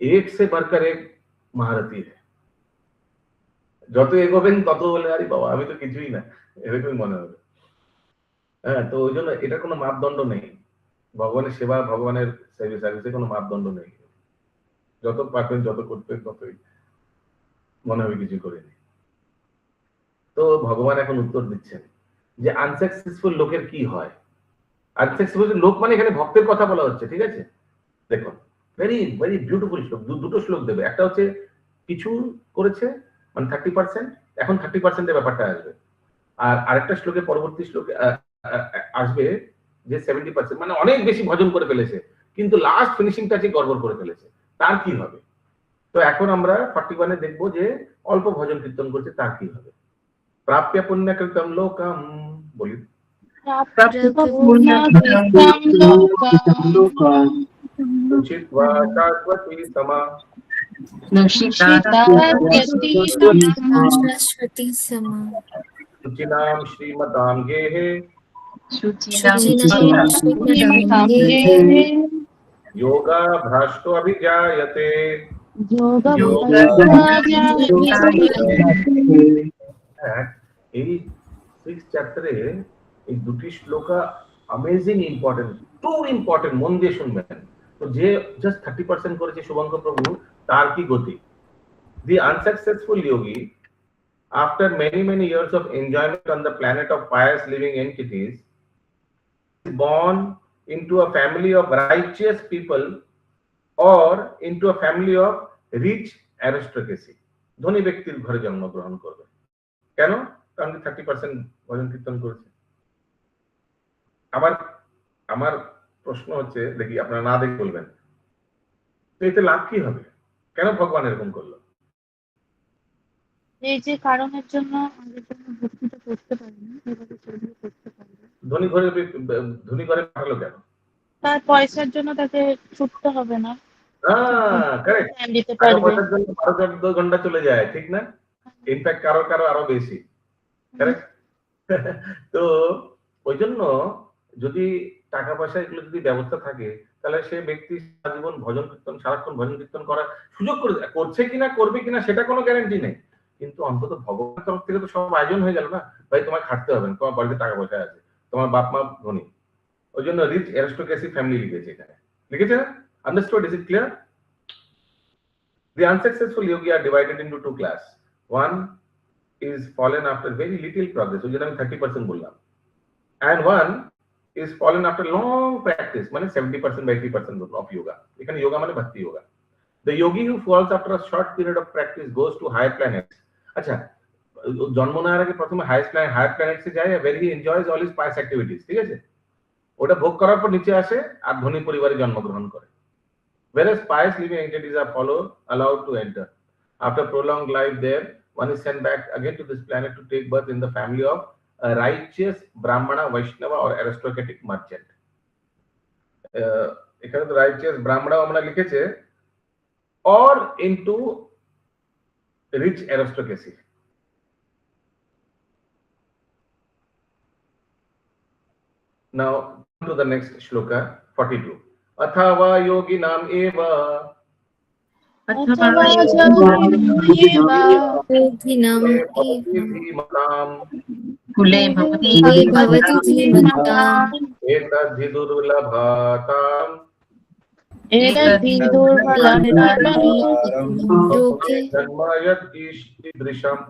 এক সে বাড়কর এক মহারথী। যত এগোবেন তত বলে আরে বাবা আমি তো কিছুই না, এরকমই মনে হবে। হ্যাঁ, তো ওই জন্য এটা কোনো মাপদণ্ড নেই। ভগবানের সেবা, ভগবানের সার্ভিসে কোনো মাপদণ্ড নেই। যত পারবেন, যত করবেন, ততই মনে হবে কিছু করেনি। তো ভগবান এখন উত্তর দিচ্ছেন যে আনসাকসেসফুল লোকের কি হয়। আনসাকসেসফুল লোক মানে এখানে ভক্তের কথা বলা হচ্ছে, ঠিক আছে? দেখুন, ভেরি ভেরি বিউটিফুল শ্লোক, দুটো শ্লোক দেবে। একটা হচ্ছে কিছু করেছে মানে 30%, এখন 30% এর ব্যাপারটা আসবে। আর আরেকটা শ্লোকে, পরবর্তী শ্লোকে আসবে যে 70%, মানে অনেক বেশি ভজন করে ফেলেছে, কিন্তু লাস্ট ফিনিশিং টাচে গড়বড় করে ফেলেছে, তার কি হবে? তো এখন আমরা 41-এ দেখবো যে অল্প ভজন কীর্তন করছে, তার কি হবে। প্রাপ্য পুণ্যকৃতম লোকম, বলি উচিত্বা শাশ্বতী সমা शाश्वती समा शुचिनाम श्रीमताम गेहे योगा भ्रष्टो अभिजायते। এই 6 চ্যাপ্টারে এই দুটি শ্লোকা অ্যামেজিং ইম্পর্টেন্ট, টু ইম্পর্টেন্ট, মন দিয়ে শুনবেন। তো যে জাস্ট 30% করেছে শুভঙ্কর প্রভু, তার কি গতি? The unsuccessful yogi, after many years of enjoyment on the planet of pious living entities, is born into a family of righteous people or into a family of rich aristocracy. ধনী ব্যক্তির ঘরে জন্মগ্রহণ করবে। কেন? কারণ 30% ভজন কীর্তন করেছে। আমার প্রশ্ন হচ্ছে, দেখি আপনারা না দেখে বলবেন, তো এতে লাভ কি হবে? কেন ভগবান এরকম করলো? এই যে কারণের জন্য আমাদের জন্য ভক্তিটা করতে পারিনি, এভাবে সেগুলো করতে পারবে। ধনী ঘরে পাঠালো কেন? তার পয়সার জন্য তাকে ছুটতে হবে না, কারেক্ট। দিতে পারবে। 12 ঘন্টা চলে যায়, ঠিক না? ইনফ্যাক্ট কারো আরো বেশি, কারেক্ট। তো ওই জন্য যদি টাকা পয়সা এগুলো যদি ব্যবস্থা থাকে, তাহলে সে ব্যক্তি জীবন ভজন কীর্তন, সারাক্ষণ ভজন কীর্তন করার সুযোগ করছে কিনা, করবে কিনা সেটা কোনো গ্যারান্টি নেই, কিন্তু অন্তত ভগবানের তরফ থেকে তো সব আয়োজন হয়ে গেল না। ভাই তোমায় খাটতে হবে না, তোমার বাড়িতে টাকা পয়সা আছে, তোমার বাপ মা ধনী, ওই জন্য রিচ অ্যারিস্টোক্রেসি ফ্যামিলি লিখেছে এখানে, লিখেছে না? Understood? Is it clear? The unsuccessful yogi are divided into two class. One is fallen after very little progress, ওই জন্য আমি 30% বললাম, and one is fallen after long practice, মানে 70% by 80% of yoga. এখানে yoga মানে bhakti yoga. The yogi who falls after a short period of practice goes to higher planets. আচ্ছা, জন্ম নেওয়ার আগে প্রথমে হায়ার প্ল্যানেটসে যায়, where he enjoys all his pious activities, ঠিক আছে? ওটা ভোগ করার পর নিচে আসে আর ধনী পরিবারে জন্মগ্রহণ করে। Whereas pious living entities are allowed to enter. After prolonged life there, one is sent back again to this planet to take birth in the family of a righteous Brahmana, Vaishnava or aristocratic merchant. এখানে তো righteous Brahmana আমরা লিখেছে, or into rich aristocracy. Now to the next shloka, 42. अथवा योगिनाम eva कुले भवति एतद्धि दुर्लभताम् जन्म यदीदृशम्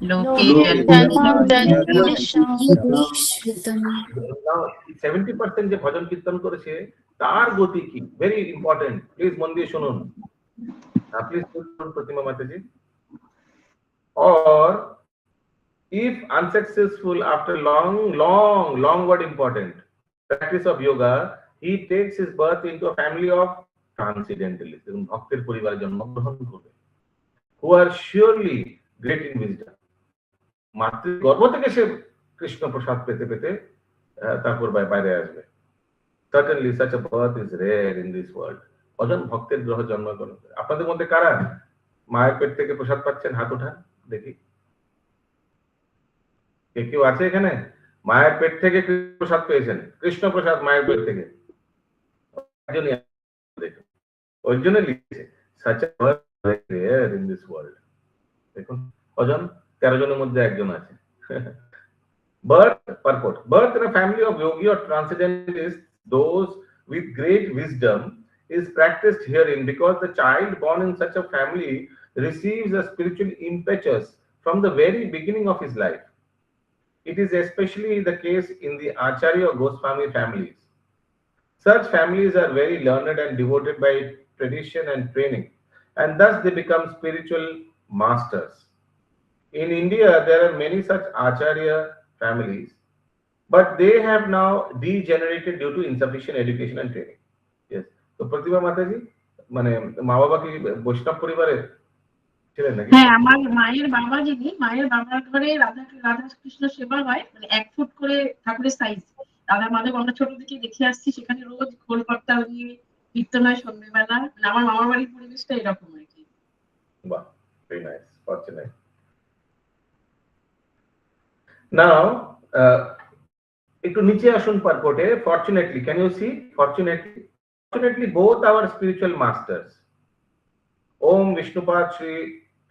लोके Now 70% যে ভজন কীর্তন করেছে তার গতি কি? ভেরি ইম্পর্টেন্ট, প্লিজ মন দিয়ে শুনুন, প্লিজ শুনুন প্রতিমা মাতাজি। Or if unsuccessful after long word important practice of yoga, he takes his birth into a family of transcendentalists, ভক্তের পরিবারে জন্মগ্রহণ করবে, who are surely great in wisdom. মাতৃগর্ভ থেকে সে কৃষ্ণ প্রসাদ পেতে পেতে তারপর বাইরে আসবে। Certainly such a birth is rare in this world. অজন ভক্তের গ্রহ জন্মগ্রহণ করে। আপনাদের মধ্যে কারা মায়ের পেট থেকে প্রসাদ পাচ্ছেন? হাত উঠান দেখি। কেউ আছে এখানে মায়ের পেট থেকে প্রসাদ পেয়েছেন? কৃষ্ণ প্রসাদ মায়ের পেট থেকে ওই জন্য লিখেছে such a birth is rare in this world. দেখুন অজন 13 জনের মধ্যে একজন আছে। Birth purport. Birth in a family of yogi or transcendentalists, those with great wisdom, is practiced herein because the child born in such a family receives a spiritual impetus from the very beginning of his life. It is especially the case in the Acharya or Goswami families. Such families are very learned and devoted by tradition and training, and thus they become spiritual masters. In India, there are many such Acharya families, but they have now degenerated due to insufficient education and training. Yes, তো প্রতিভা মাতাজি মানে মা বাবা কি বৈষ্ণব পরিবারের ছিলেন নাকি? হ্যাঁ, আমার মায়ের বাবা যিনি, মায়ের বাবার ঘরে রাধা কৃষ্ণ সেবা হয়, মানে 1 ফুট করে ঠাকুরের সাইজ। রাধা মাধব আমরা ছোট থেকে দেখে আসছি, সেখানে রোজ খোল করতাল দিয়ে কীর্তন হয় সন্ধ্যেবেলা। মানে আমার মামার বাড়ির পরিবেশটা এরকম আর কি। বাহ, very nice, fortunate. Now, একটু নিচে আসুন পারপোর্টে। Fortunately, can you see? Fortunately, both our spiritual masters, Om Vishnupad Shri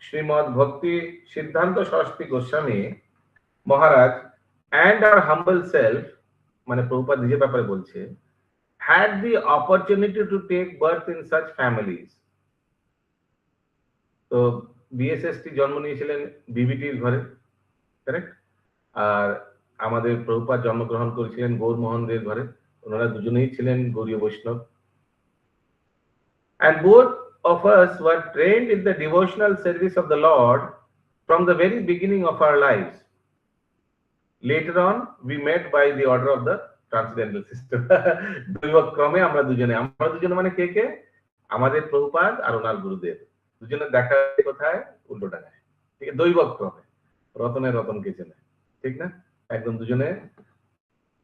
Srimad Bhakti Siddhanta Shastri Goswami Maharaj and our humble self, মানে প্রভুপাদ নিজের ব্যাপারে বলছে, had the opportunity to take birth in such families. তো বিএসএসটি জন্ম নিয়েছিলেন বিবিটির ঘরে, correct? আর আমাদের প্রভুপাদ জন্মগ্রহণ করেছিলেন গৌরমোহনদের ঘরে। ওনারা দুজনেই ছিলেন গৌরীয় বৈষ্ণব। And both of us were trained in the devotional service of the Lord from the very beginning of our lives. Later on, we met by the order of the transcendental system. দৈবক্রমে আমরা দুজনে মানে কে কে? আমাদের প্রভুপাদ আর ওনার গুরুদেব দুজনে দেখা কোথায়? উল্টো ডাঙায়, ঠিক আছে? দৈবক্রমে, রতনে রতনকে চেনে, ঠিক না? একদম দুজনে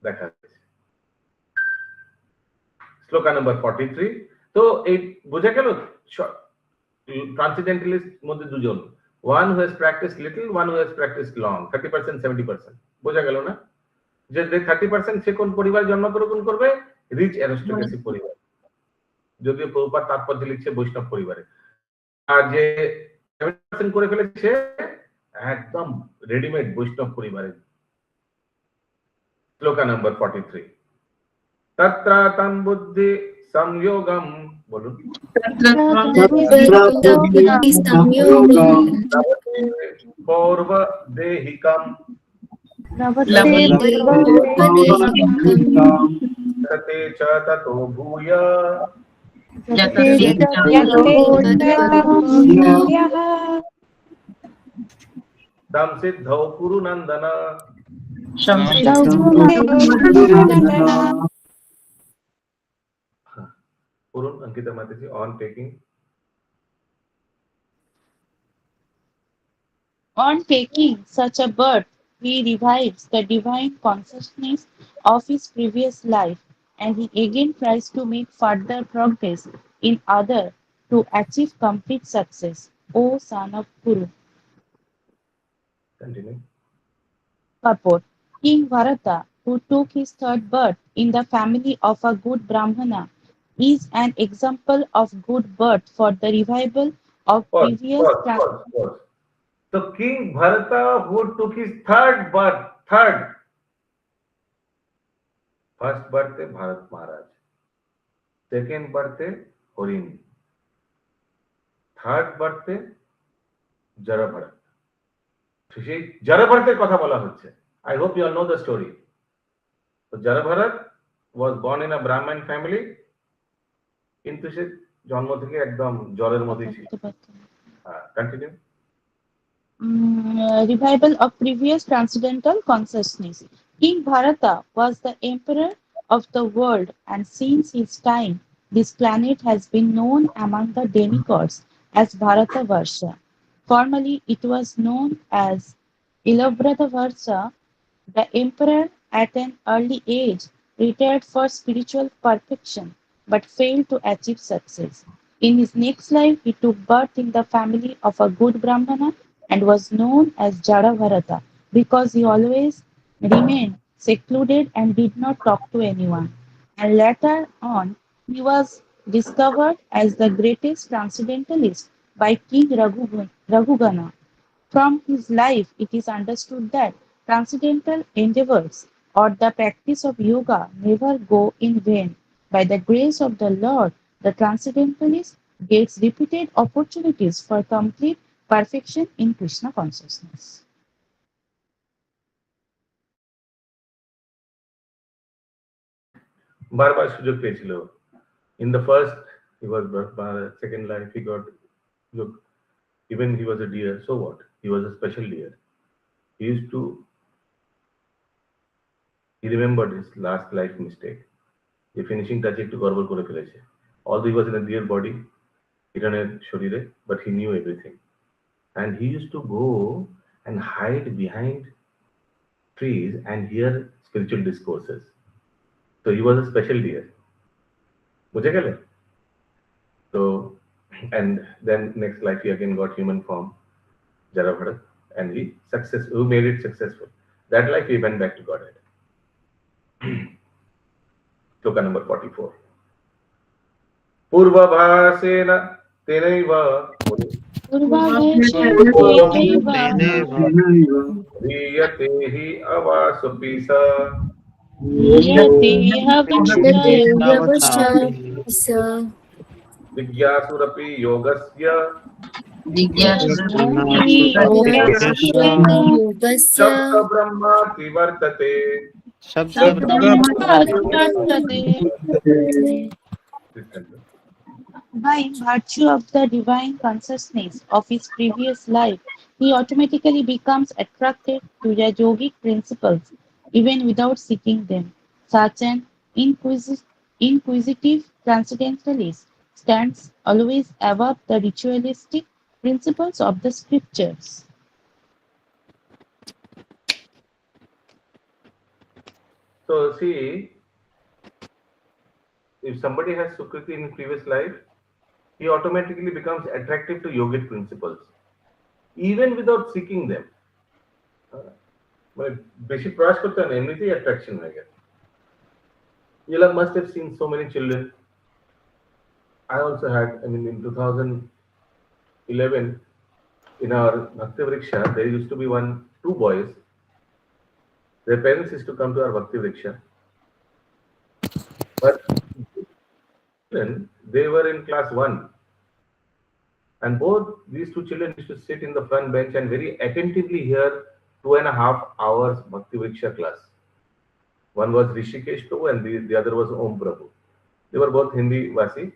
দেখা হয়েছে। শ্লোকা নম্বর 43। তো এই বোঝা গেল ট্রান্সেন্ডেন্টালিস্ট মধ্যে দুজন, one who has practised little, one who has practised long, 30% 70%। বোঝা গেল না যে 30% সে কোন পরিবার জন্মগ্রহণ করবে? রিচ অ্যারিস্টোক্রেসি পরিবার, যদিও প্রভুপাদ তাৎপর্য লিখছে বৈষ্ণব পরিবারে। আর যে 70% করে ফেলেছে একদম রেডিমেড বৈষ্ণব পরিবারে। শ্লোকা নম্বর 43। তত্র তম বুদ্ধি সংযোগম, বলুন। পূর্ব দেহিকম ততে চ ততো ভূয় তম সিদ্ধৌ কুরু নন্দন। Purun, Ankita Mataji, on taking. On taking such a birth, he revives the divine consciousness of his previous life, and he again tries to make further progress in order to achieve complete success. O son of Kuru. Continue. Purport. King Bharata, who took his third birth in the family of a good Brahmana, is an example of good birth for the revival of previous Pause. So King Bharata, who took his third birth, first birthday Bharat Maharaj, second birthday Horin, third birthday Jara Bharat. সেই Jara Bharaতের কথা বলা হচ্ছে। I hope you all know the story. So Jara Bharat was born in a Brahmin family, কিন্তু সে জন্ম থেকে একদম জ্বরের মধ্যেই ছিল। Continue. Revival of previous transcendental consciousness. King Bharata was the emperor of the world, and since his time, this planet has been known among the demigods as Bharatavarsha. Formerly, it was known as Ilobratavarsa. The emperor, at an early age, retired for spiritual perfection, but failed to achieve success. In his next life, he took birth in the family of a good Brahmana and was known as Jadabharata because he always remained secluded and did not talk to anyone. And later on, he was discovered as the greatest transcendentalist by King Raghugana. From his life, it is understood that transcendental endeavors or the practice of yoga never go in vain. By the grace of the Lord, the transcendentalist gets repeated opportunities for complete perfection in Krishna consciousness. বারবার সুযোগ পেয়েছিল। In the first, he was second life, he got look. Even he was a deer, so what? He was a special deer. He remembered his last life mistake. The finishing touch একটু গড়বড় করে ফেলেছে। although he was in a dear body, Hiraner Sharire, but he knew everything. And he used to go and hide behind trees and hear spiritual discourses. So he was a special deer. मुझे क्या लगा? So, and then next life he again got human form, Jaravada, and he made it successful. That life he went back to Godhead. Sloka number 44. Purvabhasena tenaiva riyate hi avasupisa vigyasurapi yogasya shabda brahma tivartate. By virtue of the divine consciousness of his previous life, he automatically becomes attracted to the yogic principles even without seeking them. Such an inquisitive transcendentalist stands always above the ritualistic principles of the scriptures. So see, if somebody has Sukriti in previous life, he automatically becomes attractive to yogic principles, even without seeking them. Basic प्रयास करते हैं एमनिटी attraction है क्या? You must have seen so many children. I also had, in 2011, in our Bhakti Vriksha, there used to be two boys. Their parents used to come to our Bhakti Vriksha. But they were in class 1. And both these two children used to sit in the front bench and very attentively hear 2.5 hours Bhakti Vriksha class. One was Rishikesh Prabhu and the other was Om Prabhu. They were both Hindi Vasi.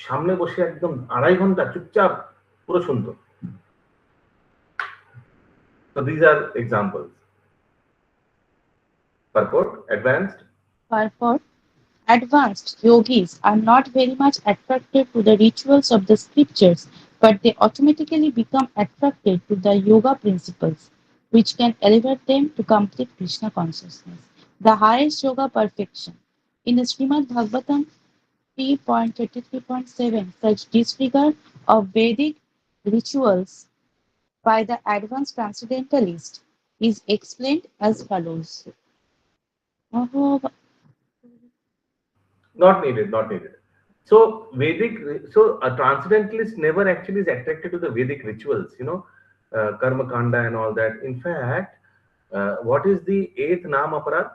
সামনে বসে একদম 2.5 ঘন্টা চুপচাপ পুরো শুনতো. So these are examples. Purport, advanced. Purport, advanced yogis are not very much attracted to the rituals of the scriptures, but they automatically become attracted to the yoga principles, which can elevate them to complete Krishna consciousness, the highest yoga perfection. In the Srimad Bhagavatam 3.33.7, such disregard of Vedic rituals by the advanced transcendentalist is explained as follows. Not needed. So a transcendentalist never actually is attracted to the Vedic rituals, karma kanda and all that. In fact, what is the 8th naam aparad?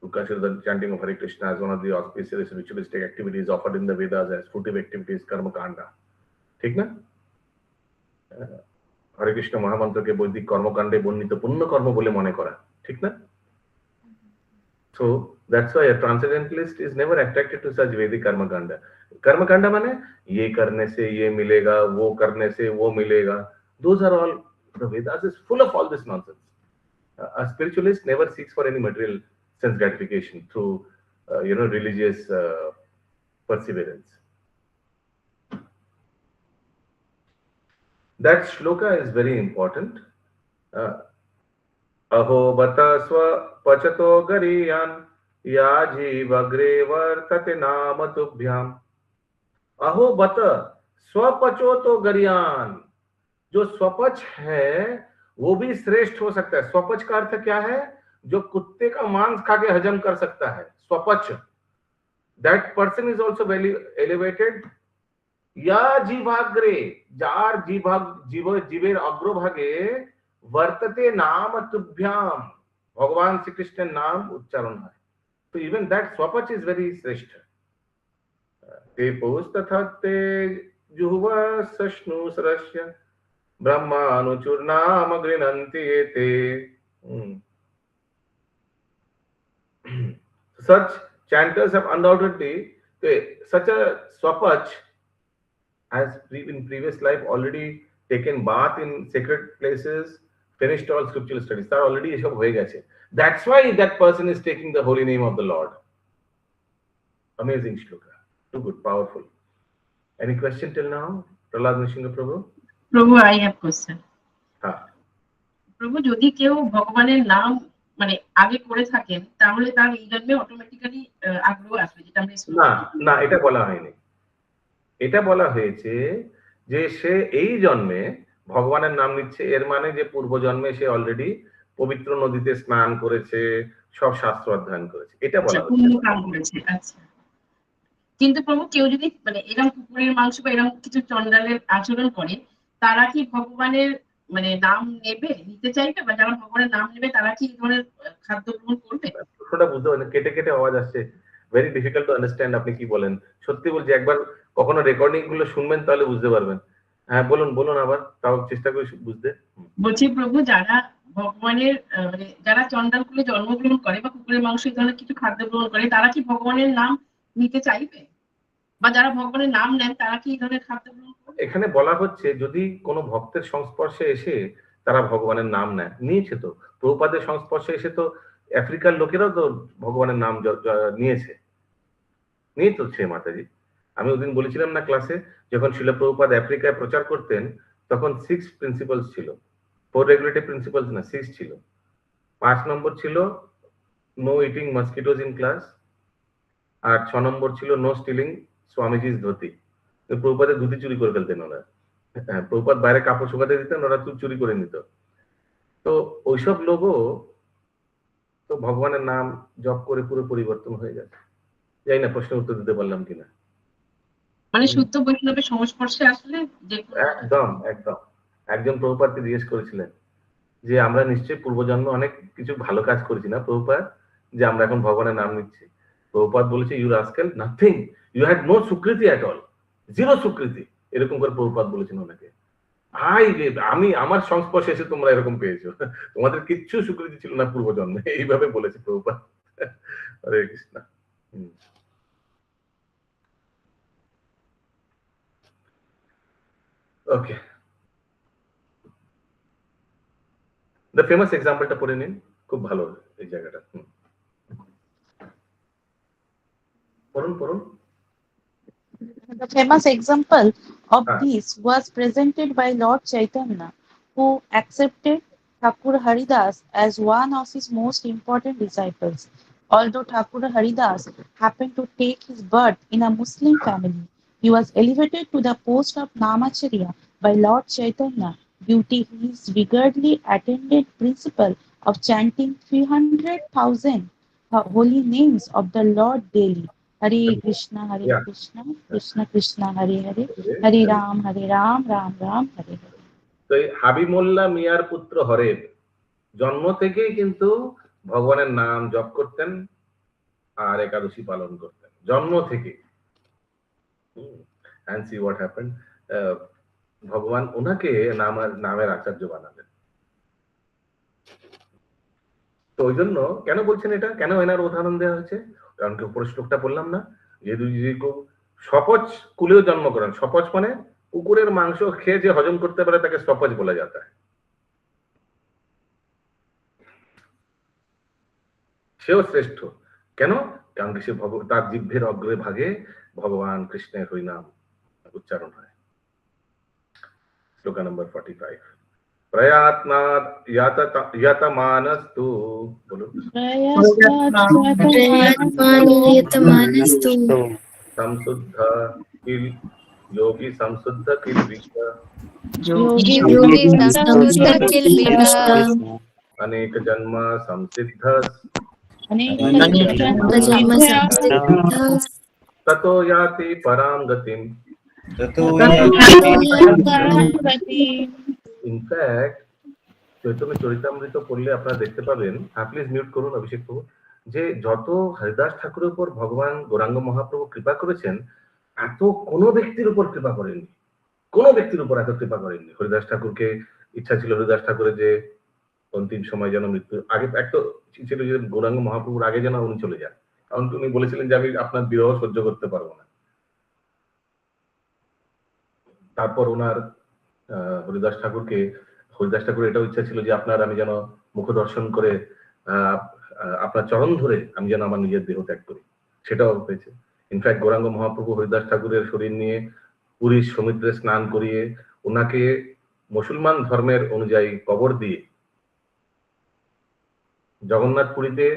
To consider the chanting of Hare Krishna as one of the auspicious ritualistic activities offered in the Vedas as fruitive activities, karma kanda. ठीक ना? हरे कृष्ण महामंत्र के बौद्धिक कर्मकांडे बर्णित पुण्य कर्म बोले मने करा, ठीक ना? So that's why a transcendentalist is never attracted to such Vedic karma kanda. Karma kanda माने ये करने से ये मिलेगा, वो करने से वो मिलेगा. Those are all, the Vedas is full of all this nonsense. A spiritualist never seeks for any material sense gratification through religious perseverance. That shloka is very important. Aho bata swa pachato gariyan yaji vagre vartate namatubhyam. Aho bata swapachoto gariyan. जो स्वपच है वो भी श्रेष्ठ हो सकता है. स्वपच का अर्थ क्या है? जो कुत्ते का मांस खा के हजम कर सकता है, स्वपच. That person is also very elevated. या जीवाग्रे, जार जीवेर अग्रभागे वर्तते नाम तुभ्याम. भगवान श्री कृष्ण नाम उच्चारण है. So even that swapach is very श्रेष्ठ. ते पुस्तथा ते जुह्वा सष्णु सरस्य ब्रह्मानुचूर्णाम गृह्णन्ति एते. Such chanters have undoubtedly such a swapach has in previous life already taken bath in sacred places, finished all scriptural studies, তার অলরেডি এসব হয়ে গেছে। That's why that person is taking the holy name of the Lord. Amazing shloka, too good, powerful. Any question till now, Prahlad Nrsimha Prabhu? প্রভু, I have question. হ্যাঁ প্রভু, যদি কেউ ভগবানের নাম মানে আগে করে থাকেন, তাহলে তার এই জন্মে অটোমেটিক্যালি আগ্রহ আসবে, যেটা আমরা না না, এটা বলা হয়নি। এটা বলা হয়েছে যে সে এই জন্মে ভগবানের নাম নিচ্ছে, এর মানে যে পূর্ব জন্মে সে অলরেডি পবিত্র নদীতে স্নান করেছে, সব শাস্ত্র অধ্যয়ন করেছে, এটা বলা হচ্ছে। আচ্ছা, কিন্তু প্রভু কেউ যদি মানে এরকম কুকুরের মাংস বা এরকম কিছু চন্ডালের আচরণ করে, তারা কি ভগবানের মানে নাম নিতে চাইবে, বা যারা ভগবানের নাম নেবে তারা কি এই ধরনের খাদ্য গ্রহণ করবে? প্রশ্নটা বুঝতে পারেন, কেটে কেটে আওয়াজ আসছে, ভেরি ডিফিকাল্ট টু আন্ডারস্ট্যান্ড। আপনি কি বলেন? সত্যি বলছি, একবার কখনো রেকর্ডিং গুলো শুনবেন তাহলে বুঝতে পারবেন। হ্যাঁ বলুন বলুন, আবার তাও চেষ্টা করি বুঝতে। বলছি প্রভু, যারা ভগবানের মানে যারা চন্ডাল কুলে জন্মগ্রহণ করে বা কুকুরের মাংস এই ধরনের কিছু খাদ্য গ্রহণ করে, তারা কি ভগবানের নাম নিতে চাইবে, বা যারা ভগবানের নাম নেন তারা কি এই ধরনের খাদ্য গ্রহণ করবে? এখানে বলা হচ্ছে যদি কোনো ভক্তের সংস্পর্শে এসে তারা ভগবানের নাম নেয়, নিয়েছে তো। প্রভুপাদের সংস্পর্শে এসে তো আফ্রিকার লোকেরাও তো ভগবানের নাম নিয়েছে, নিয়ে তো সে মাতাজি। আমি ওদিন বলেছিলাম না ক্লাসে, যখন শিল প্রভুপাদ আফ্রিকায় প্রচার করতেন তখন 6 প্রিন্সিপালস ছিল, 4 রেগুলেটরি প্রিন্সিপালস না, 6 ছিল। 5 নম্বর ছিল নো ইটিং মসকিটোজ ইন ক্লাস, আর 6 নম্বর ছিল নো স্টিলিং স্বামীজি's ধুতি। প্রভুপাদের ধুতি চুরি করে ফেলতেন ওরা। হ্যাঁ, প্রভুপাদ বাইরে কাপড় শুকাতে দিতেন, ওরা চুরি করে নিত। তো ওইসব লোকও তো ভগবানের নাম জপ করে পুরো পরিবর্তন হয়ে গেছে। জানি না প্রশ্নের উত্তর দিতে পারলাম কিনা। মানে শুদ্ধ বৈষ্ণবের সংস্পর্শে আসলে একদম একদম। একজন প্রভুপাদকে জিজ্ঞেস করেছিলেন যে আমরা নিশ্চয়ই পূর্বজন্মে অনেক কিছু ভালো কাজ করেছি না প্রভুপাদ, যে আমরা এখন ভগবানের নাম নিচ্ছি? প্রভুপাদ বলেছে, you rascal, nothing, you had no sukriti at all, zero sukriti. এরকম করে প্রভুপাদ বলেছেন ওনাকে। আমি আমার সংস্পর্শে এসে তোমরা এরকম পেয়েছো, তোমাদের কিচ্ছু স্বীকৃতি ছিল না পূর্বজন্মে, এইভাবে বলেছে প্রভুপাদ। হরে কৃষ্ণ। ওকে, দ্য ফেমাস এক্সাম্পলটা পড়ে নিন, খুব ভালো এই জায়গাটা। পড়ুন পড়ুন। The famous example of this was presented by Lord Chaitanya, who accepted Thakur Haridas as one of his most important disciples. Although Thakur Haridas happened to take his birth in a Muslim family, he was elevated to the post of Namacharya by Lord Chaitanya due to his regularly attended principle of chanting 300,000 holy names of the Lord daily. Hare Krishna, Krishna Krishna, Hare Hare, Hare Ram, Ram Ram, Hare Hare. তো এই হাবিবুল্লাহ মিয়ার পুত্র হরেব জন্ম থেকেই কিন্তু ভগবানের নাম জপ করতেন আর একাদশী পালন করতেন, জন্ম থেকে। and see what happened, ভগবান ওনাকে নামের আচার্য বানালেন। তো ওই জন্য কেন বলছেন এটা, কেন এনার উদাহরণ দেওয়া হয়েছে? কারণ কি উপরের শ্লোকটা বললাম না, যেহেতু সপচ কুলেও জন্ম করেন। সপচ মানে কুকুরের মাংস খেয়ে যে হজম করতে পারে তাকে সপচ বলা যেত। সেও শ্রেষ্ঠ। কেন? কারণ সে তার জিহ্বের অগ্রে ভাগে ভগবান কৃষ্ণের হরিনাম উচ্চারণ হয়। শ্লোকা নম্বর 45, প্রয়াত্নাৎ ইয়াতমানস্তু, বলুন, সংশুদ্ধ কিল যোগী, সংশুদ্ধ কিল বিষ্ণু, अनेक जन्म संसिद्ध ततो याति पराम गतिम। ইনফ্যাক্ট চৈতন্য চরিতামৃত পড়লে আপনারা দেখতে পাবেন, প্লিজ মিউট করুন অভিষেক প্রভু, যে যত হরিদাস ঠাকুরের উপর ভগবান গৌরাঙ্গ মহাপ্রভু কৃপা করেছেন, এত কোনো ব্যক্তির উপর কৃপা করেননি, কোনো ব্যক্তির উপর এত কৃপা করেননি। হরিদাস ঠাকুরকে ইচ্ছা ছিল হরিদাস ঠাকুরের যে অন্তিম সময় যেন মৃত্যু আগে, এক তো ছিল যে গৌরাঙ্গ মহাপ্রভুর আগে যেন উনি চলে যান, কারণ উনি বলেছিলেন যে আমি আপনার বিরহ সহ্য করতে পারবো না। তারপর ওনার হরিদাস ঠাকুরকে হরিদাস ঠাকুর এটাও ইচ্ছা ছিল যে আপনার আমি যেন মুখ দর্শন করে আপনার চরণ ধরে আমি যেন আমার নিজের দেহ ত্যাগ করি, সেটাও হয়েছে। ইনফ্যাক্ট গৌরাঙ্গ মহাপ্রভু হরিদাস ঠাকুরের শরীর নিয়ে পুরীর সমুদ্রে স্নান করিয়ে ওনাকে মুসলমান ধর্মের অনুযায়ী কবর দিয়ে জগন্নাথ পুরীতে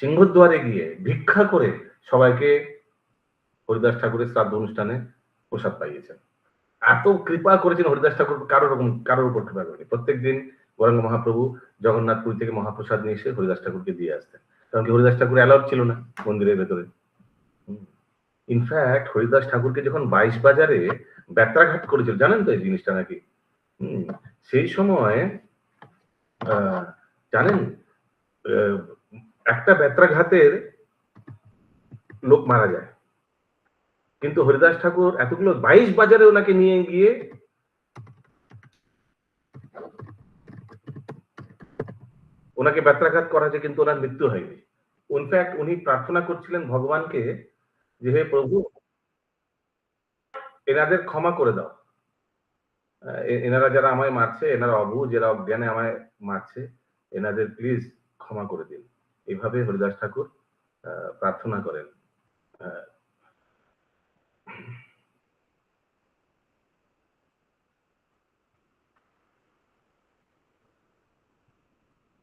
সিংহদ্বারে গিয়ে ভিক্ষা করে সবাইকে হরিদাস ঠাকুরের শ্রাদ্ধ অনুষ্ঠানে প্রসাদ পাইয়েছেন। এত কৃপা করেছেন হরিদাস ঠাকুর, কারোর উপর কৃপা করেনি। প্রত্যেকদিন গৌরাঙ্গ মহাপ্রভু জগন্নাথ পুরী থেকে মহাপ্রসাদ নিয়ে এসে হরিদাস ঠাকুরকে দিয়ে আসতেন, কারণ কি হরিদাস ঠাকুর অ্যালাউড ছিল না মন্দিরের ভেতরে। ইনফ্যাক্ট হরিদাস ঠাকুরকে যখন 22 বাজারে ব্যত্রাঘাত করেছিল, জানেন তো এই জিনিসটা নাকি? সেই সময় জানেন একটা ব্যত্রাঘাতের লোক মারা যায়, কিন্তু হরিদাস ঠাকুর এতগুলো 22 বাজারে ওনাকে নিয়ে গিয়ে ওনাকে ব্যত্রাঘাত করা হয়েছে, কিন্তু ওনার মৃত্যু হয়নি। ইনফ্যাক্ট উনি প্রার্থনা করছিলেন ভগবানকে যে হে প্রভু, এনাদের ক্ষমা করে দাও, এনারা যারা আমায় মারছে, এনারা অবুঝ, যারা অজ্ঞানে আমায় মারছে, এনাদের প্লিজ ক্ষমা করে দিন। এইভাবে হরিদাস ঠাকুর প্রার্থনা করেন।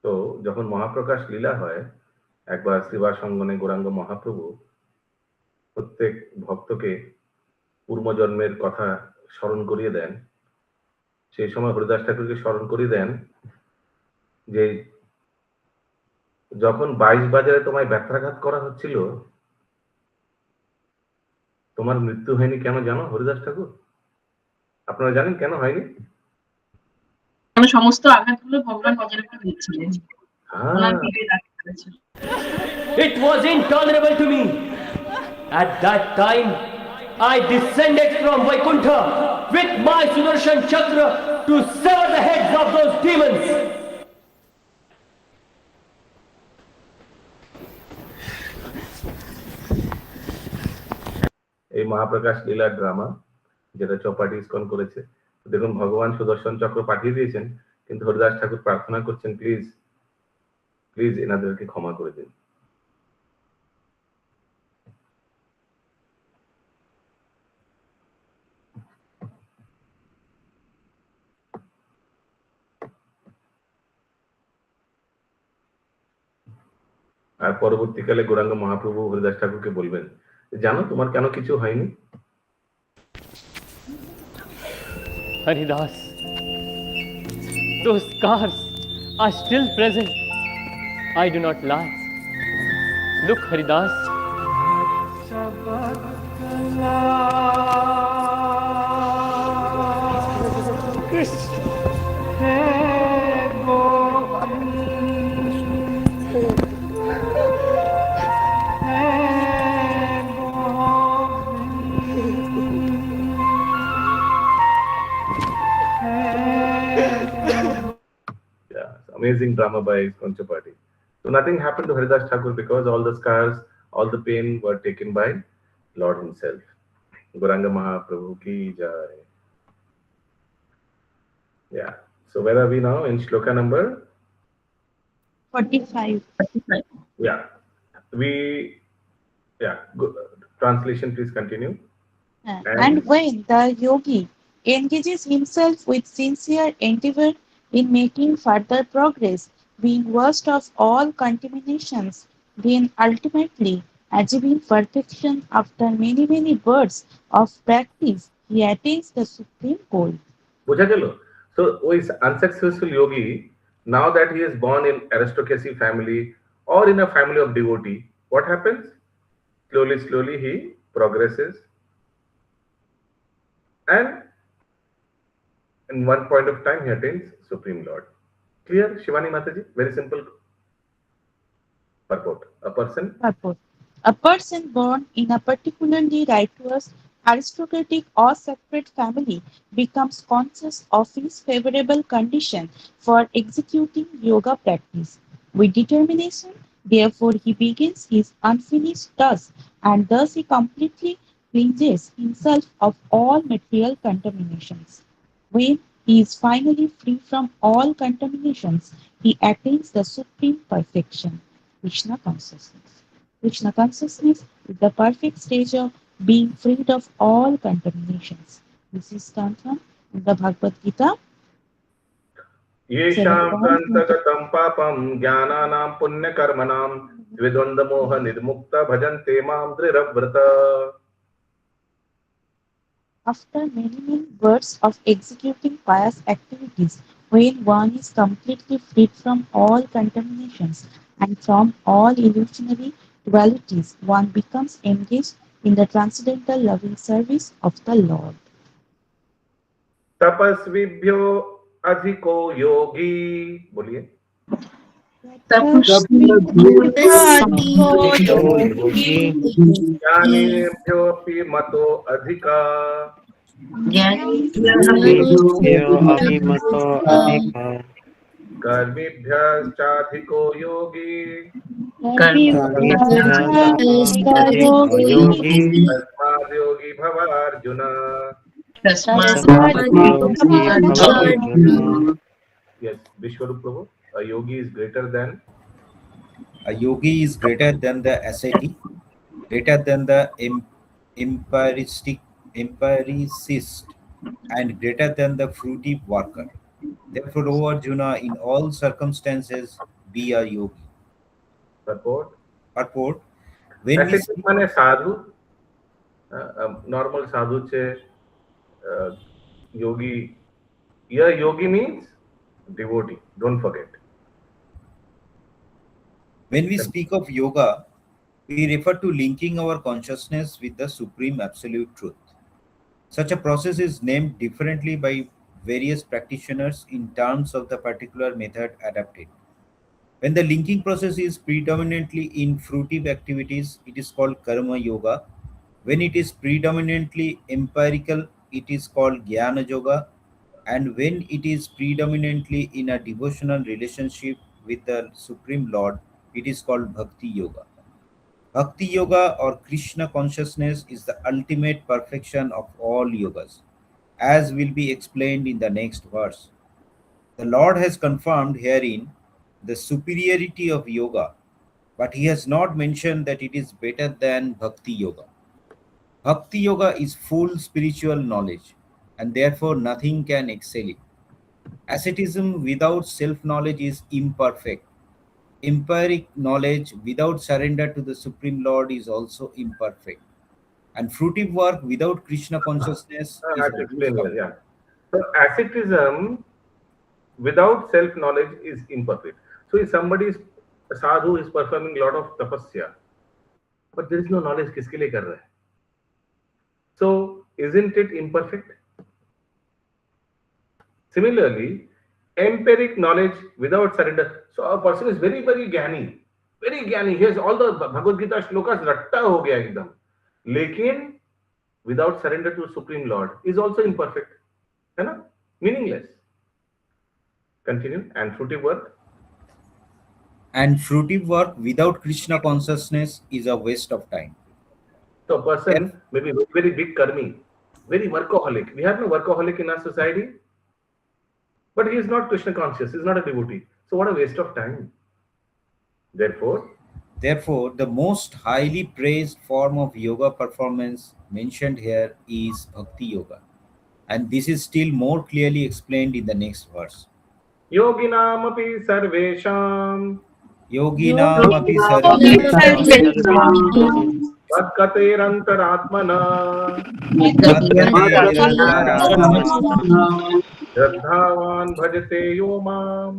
তো যখন মহাপ্রকাশ লীলা হয়, একবার শ্রীবাস অঙ্গনে গৌরাঙ্গ মহাপ্রভু প্রত্যেক ভক্তকে পূর্বজন্মের কথা স্মরণ করিয়ে দেন। সেই সময় হরিদাস ঠাকুরকে স্মরণ করিয়ে দেন যে যখন 22 বাজারে তোমায় ব্যত্রাঘাত করা হচ্ছিল, তোমার মৃত্যু হয়নি কেন জানো হরিদাস ঠাকুর? আপনারা জানেন কেন হয়নি? সমস্ত আঘাতগুলো ভগবান বজায় রাখতে দিচ্ছিলেন। It was intolerable to me. At that time, I descended from Vaikuntha with my Sudarshan Chakra to sever the heads of those demons. এই মহাপ্রকাশ লীলা ড্রামা যেটা চৌপাটি ইসকন করেছে, দেখুন ভগবান সুদর্শন চক্র পাঠিয়ে দিয়েছেন, কিন্তু হরিদাস ঠাকুর প্রার্থনা করছেন প্লিজ প্লিজ এনাদেরকে ক্ষমা করে দিন। আর পরবর্তীকালে গৌরাঙ্গ মহাপ্রভু হরিদাস ঠাকুরকে বলবেন, জানো তোমার কেন কিছু হয়নি? Haridas, those scars are still present. I do not lie. Look, Haridas. Amazing drama by ISKCON Chapati. So nothing happened to Haridas Thakur because all the scars, all the pain were taken by Lord himself. Gauranga Mahaprabhu ki jai. Yeah. So where are we now? In shloka number 45. Yeah. Good. Translation, please continue. And when the yogi engages himself with sincere endeavor in making further progress, being worst of all contaminations, then ultimately achieving perfection after many, many births of practice, he attains the supreme goal. Bujha gelo? So, who is unsuccessful yogi, now that he is born in aristocracy family or in a family of devotee, what happens? Slowly, slowly he progresses, and in one point of time he attains Supreme Lord. Clear, Shivani Mataji? Very simple purport. A person born in a particularly righteous, aristocratic or sacred family becomes conscious of his favorable condition for executing yoga practice. With determination, therefore he begins his unfinished task, and thus he completely cleanses himself of all material contaminations. When He is finally free from all contaminations. He attains the supreme perfection, Krishna consciousness. Krishna consciousness is the perfect stage of being freed of all contaminations. This is confirmed in the Bhagavad Gita येषां 7.20. तन्तगतं पापं ज्ञानानां पुण्यकर्मणां द्विद्वन्द्वमोह निर्मुक्त भजन्ते मां दृढव्रत. After many words of executing pious activities, when one is completely freed from all contaminations and from all illusionary dualities, one becomes engaged in the transcendental loving service of the Lord. तपस्विभ्यो अधिको योगी, बोलिए. ज्ञानेभ्योऽपि मतो अधिका. अभिमतो अधिका कर्मिभ्यश्चाधिको योगी. योगी तस्माद् योगी भव Arjun. Yes, Vishwarup Prabhu, a yogi is greater than. A yogi is greater than the ascetic, greater than the empiricist, and greater than the fruitive worker. Therefore, O Arjuna, in all circumstances, be a yogi. Purport. Purport. When we Ascetic माने साधु, normal साधु चे yogi. Here yogi means devotee. Don't forget. When we speak of yoga, we refer to linking our consciousness with the supreme absolute truth. Such a process is named differently by various practitioners in terms of the particular method adapted. When the linking process is predominantly in fruitive activities, it is called karma yoga. When it is predominantly empirical, it is called jnana yoga. And when it is predominantly in a devotional relationship with the Supreme Lord, it is called Bhakti Yoga. Bhakti Yoga or Krishna consciousness is the ultimate perfection of all yogas, as will be explained in the next verse. The Lord has confirmed herein the superiority of yoga, but he has not mentioned that it is better than Bhakti Yoga. Bhakti Yoga is full spiritual knowledge, and therefore nothing can excel it. Asceticism without self-knowledge is imperfect. Empiric knowledge without surrender to the Supreme Lord is also imperfect. And fruitive work without Krishna consciousness I is have a to waste explain of here. Yeah. So asceticism without self-knowledge is imperfect. So if somebody is a sadhu is performing a lot of tapasya, but there is no knowledge किसके लिए कर रहा है? So isn't it imperfect? Similarly, empiric knowledge without surrender. So a person is very ज्ञानी, very ज्ञानी. He has all the Bhagavad Gita shlokas रट्टा हो गया एकदम. लेकिन without surrender to Supreme Lord is also imperfect. है ना? Meaningless. Continue. And fruitive work. And fruitive work without Krishna consciousness is a waste of time. So a person may be very big karmi, very workaholic. We have no workaholic in our society, but he is not Krishna conscious. He is not a devotee. So what a waste of time. Therefore, the most highly praised form of yoga performance mentioned here is Bhakti Yoga. And this is still more clearly explained in the next verse. Yoginam api sarvesham. Yoginam api sarvesham. Tatkaterantaratmana. Shraddhavan bhajate yomam.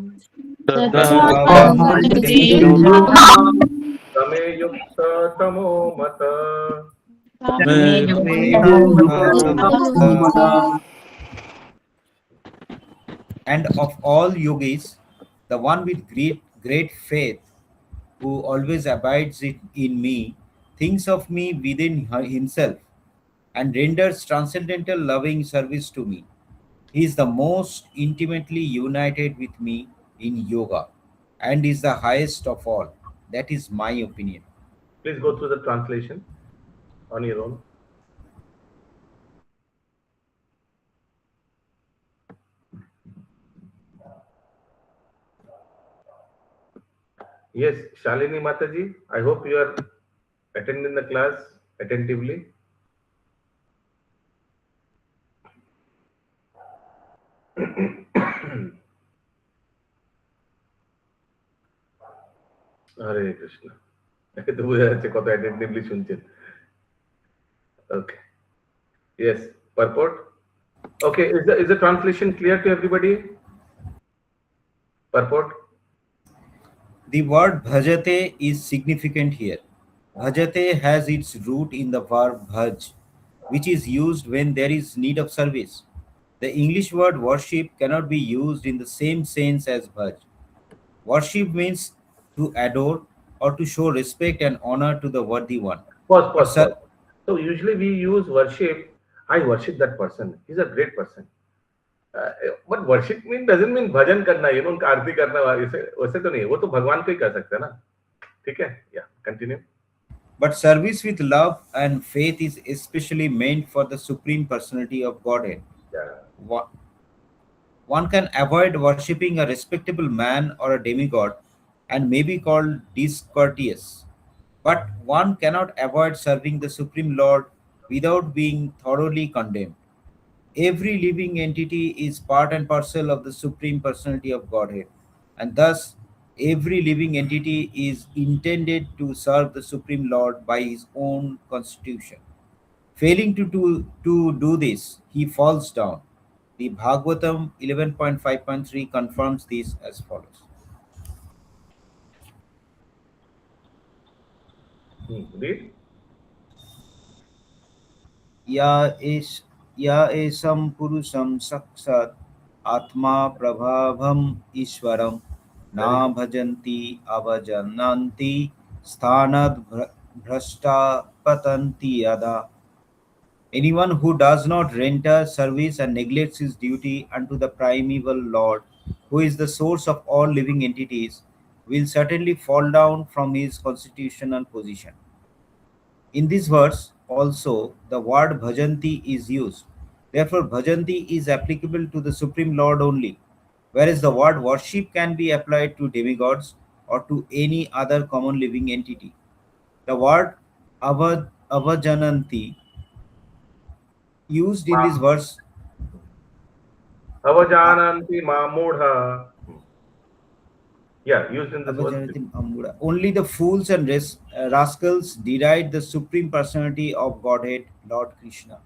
Tame yukta tamo mata. And of all yogis, the one with great faith, who always abides in me, thinks of me within himself, and renders transcendental loving service to me. He is the most intimately united with me in yoga, and is the highest of all. That is my opinion. Please go through the translation on your own. Yes, Shalini Mataji, I hope you are attending the class attentively. Hare Krishna. তো বোঝা যাচ্ছে কত attentively শুনছেন। Okay. Yes, purport. Okay, is the translation clear to everybody? Purport. The word bhajate is significant here. Bhajate has its root in the verb bhaj, which is used when there is need of service. The English word worship cannot be used in the same sense as bhaj. Worship means to adore or to show respect and honor to the worthy one. Pause, But pause, pause. So usually we use worship. I worship that person. He's a great person. But worship doesn't mean भजन करना, you know, उनका आरती करना, वैसे तो नहीं है, वो तो भगवान को ही कर सकते हैं ना, ठीक है? Yeah, continue. But service with love and faith is especially meant for the Supreme Personality of Godhead. Yeah. One can avoid worshipping a respectable man or a demigod and may be called discourteous. But one cannot avoid serving the Supreme Lord without being thoroughly condemned. Every living entity is part and parcel of the Supreme Personality of Godhead, and thus every living entity is intended to serve the Supreme Lord by his own constitution. Failing to do this, he falls down. The Bhagavatam 11.5.3 confirms this as follows. Read. या एषं पुरुषं साक्षात् आत्मा प्रभावम् ईश्वरं ना भजन्ति अवजनन्ति स्थानाद् भ्रष्टा पतन्ति यदा. Anyone who does not render service and neglects his duty unto the primeval Lord, who is the source of all living entities, will certainly fall down from his constitutional position. In this verse also, the word bhajanti is used. Therefore, bhajanti is applicable to the Supreme Lord only, whereas the word worship can be applied to demigods or to any other common living entity. The word avajananti used in this verse. Avajananti mamudha. Yeah, used in this verse. Only the fools and rascals deride the Supreme Personality of Godhead, Lord Krishna.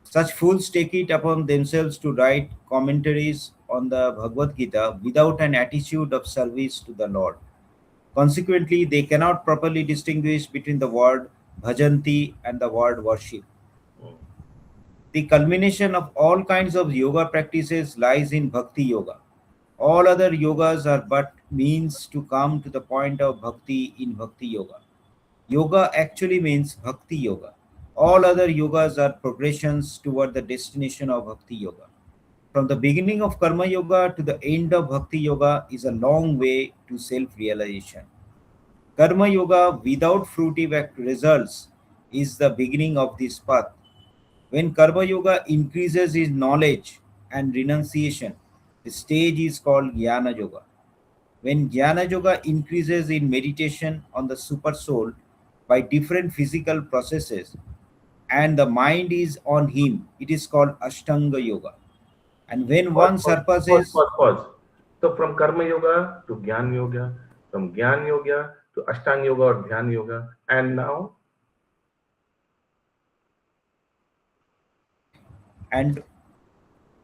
Such fools take it upon themselves to write commentaries on the Bhagavad Gita without an attitude of service to the Lord. Consequently, they cannot properly distinguish between the word bhajanti and the word worship. The culmination of all kinds of yoga practices lies in Bhakti Yoga. All other yogas are but means to come to the point of Bhakti in Bhakti Yoga. Yoga actually means Bhakti Yoga. All other yogas are progressions toward the destination of Bhakti Yoga. From the beginning of Karma Yoga to the end of Bhakti Yoga is a long way to self-realization. Karma Yoga without fruitive results is the beginning of this path. When Karma Yoga increases in knowledge and renunciation, the stage is called Jnana Yoga. When Jnana Yoga increases in meditation on the super soul by different physical processes, and the mind is on him, it is called Ashtanga Yoga. And when one surpasses... Pause. So from Karma Yoga to Jnana Yoga, from Jnana Yoga to Ashtanga Yoga or Dhyana Yoga, and now? And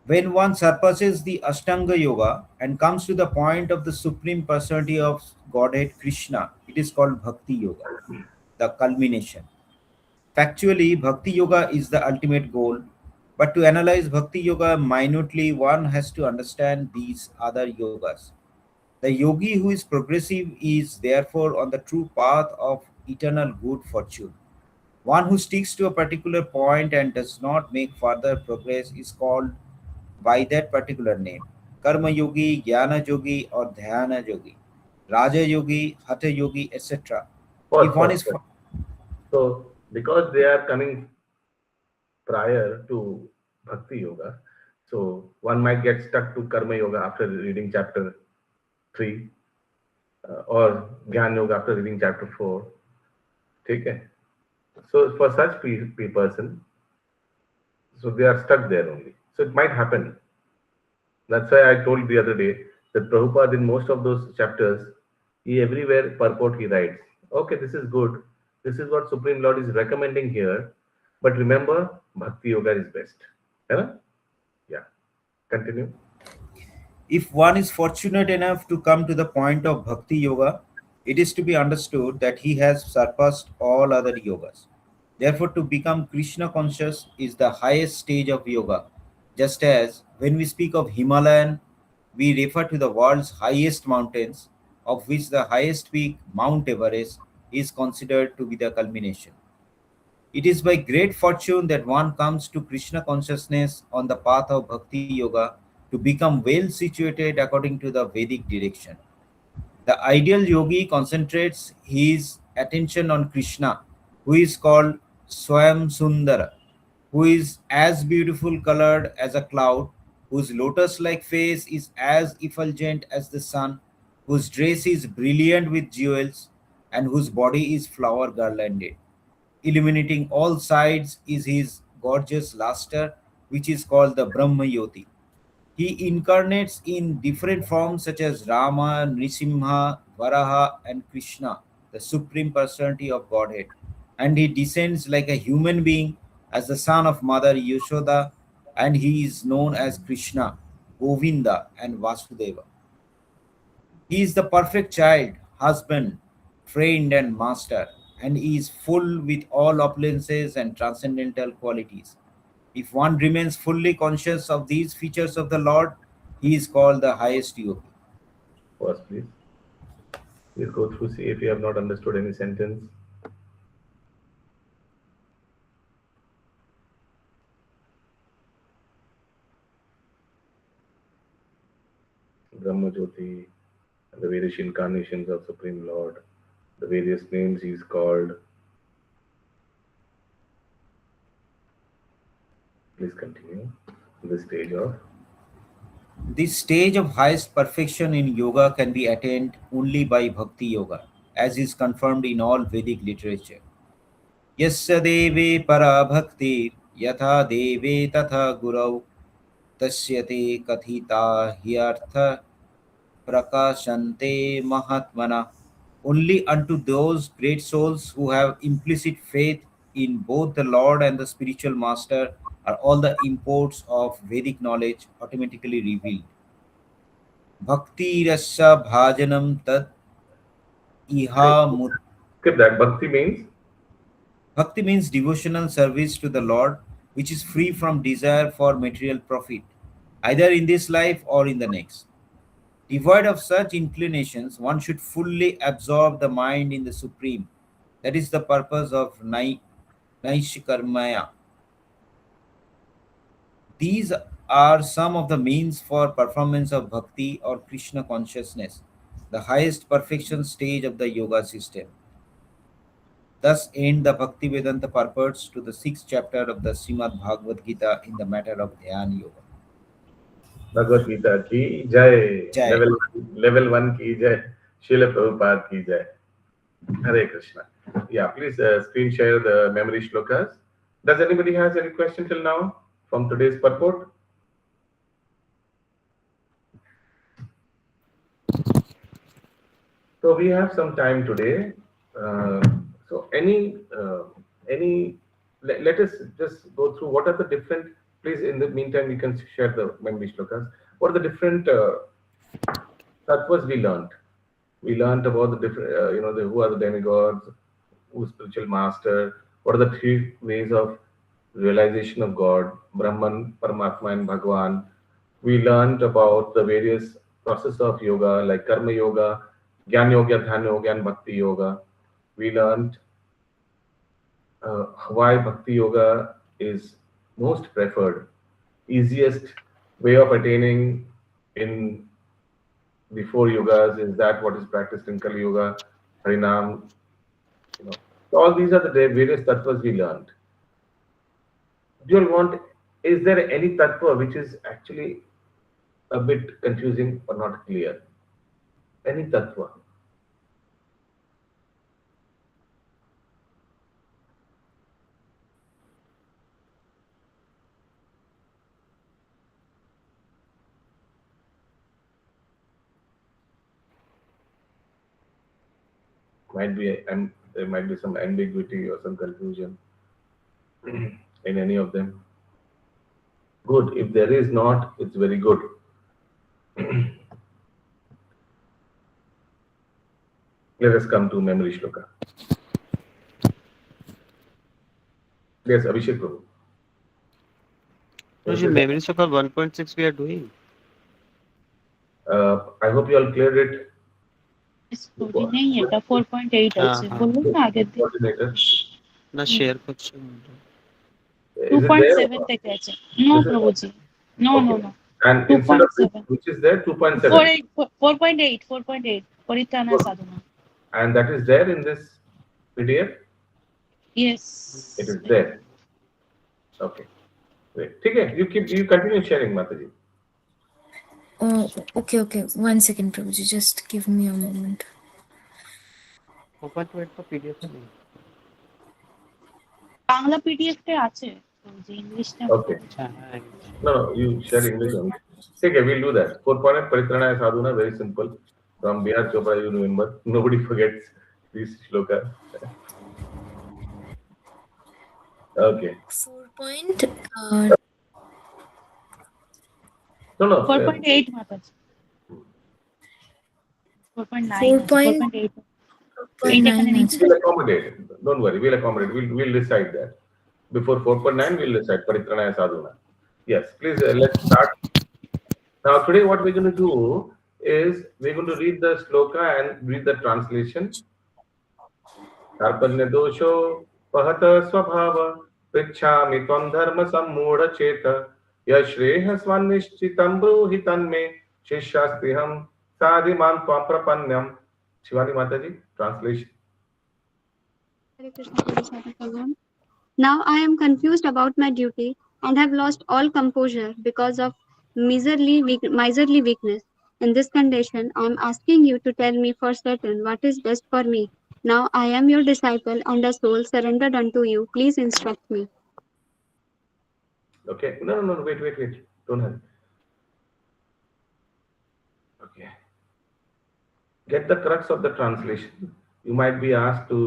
when one surpasses the Ashtanga Yoga and comes to the point of the Supreme Personality of Godhead Krishna, it is called Bhakti Yoga, the culmination. Factually, Bhakti Yoga is the ultimate goal, but to analyze Bhakti Yoga minutely, one has to understand these other yogas. The yogi who is progressive is therefore on the true path of eternal good fortune. One who sticks to a particular point and does not make further progress is called by that particular name: Karma Yogi, Jnana Yogi, or Dhyana Yogi, Raja Yogi, Hatha Yogi, etc. So, because they are coming prior to Bhakti Yoga, so one might get stuck to Karma Yoga after reading chapter 3. or Gyan Yoga after reading chapter 4. Okay? So for such person, so they are stuck there only. So it might happen. That's why I told the other day that Prabhupada in most of those chapters, he everywhere purport he writes, okay, this is good. This is what Supreme Lord is recommending here. But remember, Bhakti Yoga is best. Huh? Yeah. Continue. If one is fortunate enough to come to the point of Bhakti Yoga, it is to be understood that he has surpassed all other yogas. Therefore, to become Krishna conscious is the highest stage of yoga. Just as when we speak of Himalayan, we refer to the world's highest mountains, of which the highest peak, Mount Everest, is considered to be the culmination. It is by great fortune that one comes to Krishna consciousness on the path of Bhakti Yoga to become well situated according to the Vedic direction. The ideal yogi concentrates his attention on Krishna, who is called Swam Sundara, who is as beautiful colored as a cloud, whose lotus like face is as effulgent as the sun, whose dress is brilliant with jewels, and whose body is flower garlanded. Illuminating all sides is his gorgeous luster, which is called the Brahma Yoti. He incarnates in different forms such as Rama, Nrisimha, Varaha, and Krishna, the Supreme Personality of Godhead. And he descends like a human being as the son of Mother Yashoda, and he is known as Krishna, Govinda, and Vasudeva. He is the perfect child, husband, friend, and master, and he is full with all opulences and transcendental qualities. If one remains fully conscious of these features of the Lord, he is called the highest yogi. First, please. Please go through, see if you have not understood any sentence. Brahma Jyoti, the various incarnations of Supreme Lord, the various names he is called. Please continue. The stage of. This stage of highest perfection in yoga can be attained only by Bhakti Yoga, as is confirmed in all Vedic literature. Yasya deve para bhakti yatha deve tatha gurau tasyate kathita hyartha prakashante mahatmana. Only unto those great souls who have implicit faith in both the Lord and the spiritual master are all the imports of Vedic knowledge automatically revealed. Bhakti rasa bhajanam tad iha mut. Skip that. Bhakti means? Bhakti means devotional service to the Lord, which is free from desire for material profit, either in this life or in the next. Devoid of such inclinations, one should fully absorb the mind in the Supreme. That is the purpose of Naishikarmaya. These are some of the means for performance of bhakti or Krishna consciousness, the highest perfection stage of the yoga system. Thus end the Bhakti Vedanta purports to the sixth chapter of the Srimad Bhagavad Gita in the matter of Dhyan Yoga. Bhagavad Gita ki jai. Jai. Level 1 ki jai. Srila Prabhupada ki jai. Hare Krishna. Yeah, please screen share the memory shlokas. Does anybody has any question till now from today's purport? So we have some time today. So let us just go through what are the different. Please, in the meantime, we can share the memory shlokas. What are the different tattvas we learned? We learned about the different, who are the demigods, who is spiritual master. What are the three ways of realization of God, Brahman, Paramatma, and Bhagwan. We learned about the various processes of yoga like Karma Yoga, Jnana Yoga, Dhyana Yoga, and Bhakti Yoga. We learned why Bhakti Yoga is most preferred, easiest way of attaining in the four yogas is that what is practiced in Kali Yoga, Harinam. So all these are the various tattvas we learned. Do you want? Is there any tattva which is actually a bit confusing or not clear? Any tattva? There might be some ambiguity or some confusion in any of them. Good. If there is not, it's very good. Let us come to memory shloka. Yes, Abhishek Prabhu. Memory Shloka 1.6 we are doing. I hope you all cleared it. Story नहीं है এটা 4.8 আছে বলুন না আগের দিন Coordinator. না share করছি Is it there? 2.7 থেকে আছে no Prabhuji no no no And instead of this, which is there, 2.7. 4.8 Paritana Sadhana. And that is there in this PDF? Yes. It is there. Okay. Great. Okay, you continue sharing, Mataji. Oh, okay. 1 second, Prabhuji. Just give me a moment. Open to it for PDF. Bangla PDF তে আছে প্রভুজি ইংলিশটা Okay. No, you share English only. Okay, we'll do that. 4.8 Paritranaya Sadhuna, very simple. From Bihar Chopra, you remember. Nobody forgets this shloka. Okay. 4. No. 4.8 Mataji. 4.9. 4.8. We'll accommodate. Don't worry, we'll accommodate. We'll decide that. Before 4.9, we'll decide Paritranaya Sadhuna. Yes, please let's start. Now today what we're going to do is we're going to read the shloka and read the translation. Karpanya dosho pahata swabhava prichhami tvam dharma sammudha cheta yashreha svanishchitam bruhitan me shashtiham sadhiman tvam prapanyam. Shivani Mataji, translation. Now I am confused about my duty and have lost all composure because of miserly weakness. In this condition, I am asking you to tell me for certain what is best for me. Now I am your disciple and a soul surrendered unto you. Please instruct me. Okay. No. Wait. Don't hurry. Okay. Get the crux of the translation. You might be asked to,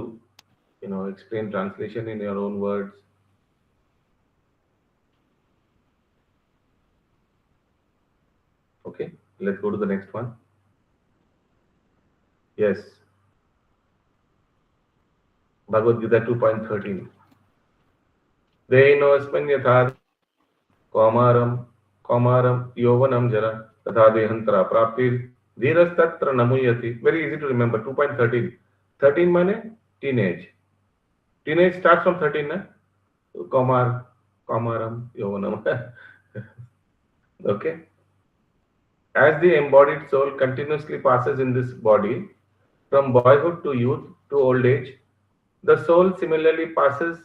explain translation in your own words. Okay, let's go to the next one. Yes. Bhagavad Gita 2.13. Deino asman yatha kaumaram yovanam jara tatha dehantara praptir dhirastatra namuyati. Very easy to remember. 2.13. 13 mane teenage. Teenage starts from 13, na? Kaumaram yovanam. Okay. As the embodied soul continuously passes in this body, from boyhood to youth to old age, the soul similarly passes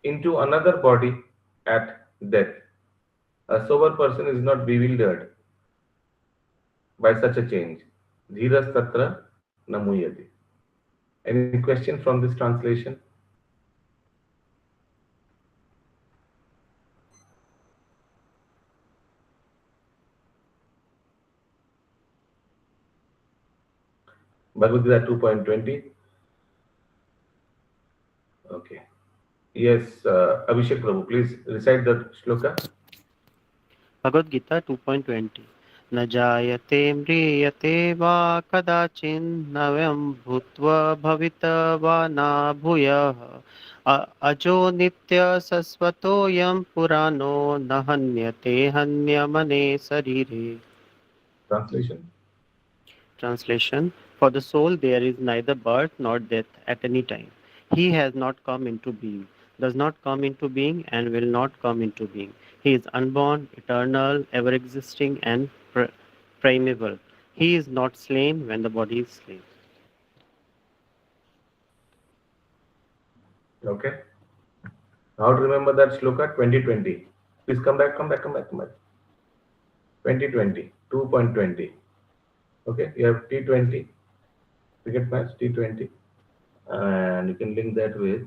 into another body at death. A sober person is not bewildered by such a change. Dhiras tatra namuyati. Any question from this translation? Bhagavad Gita 2.20. Okay. Yes, Abhishek Prabhu, please recite the shloka. Bhagavad Gita 2.20. न जायते म्रियते वा कदाचिन्नवयं भूत्वा भवितवा न भूयः अजो नित्य सस्वतोऽयं पुराणो न हन्यते हन्यमने शरीरे. Translation. For the soul there is neither birth nor death at any time. He has not come into being, does not come into being, and will not come into being. He is unborn, eternal, ever-existing, and primeval. He is not slain when the body is slain. Okay. How to remember that shloka? 2020. Please come back. 2020. 2.20. Okay. You have T20. Cricket match T20. And you can link that with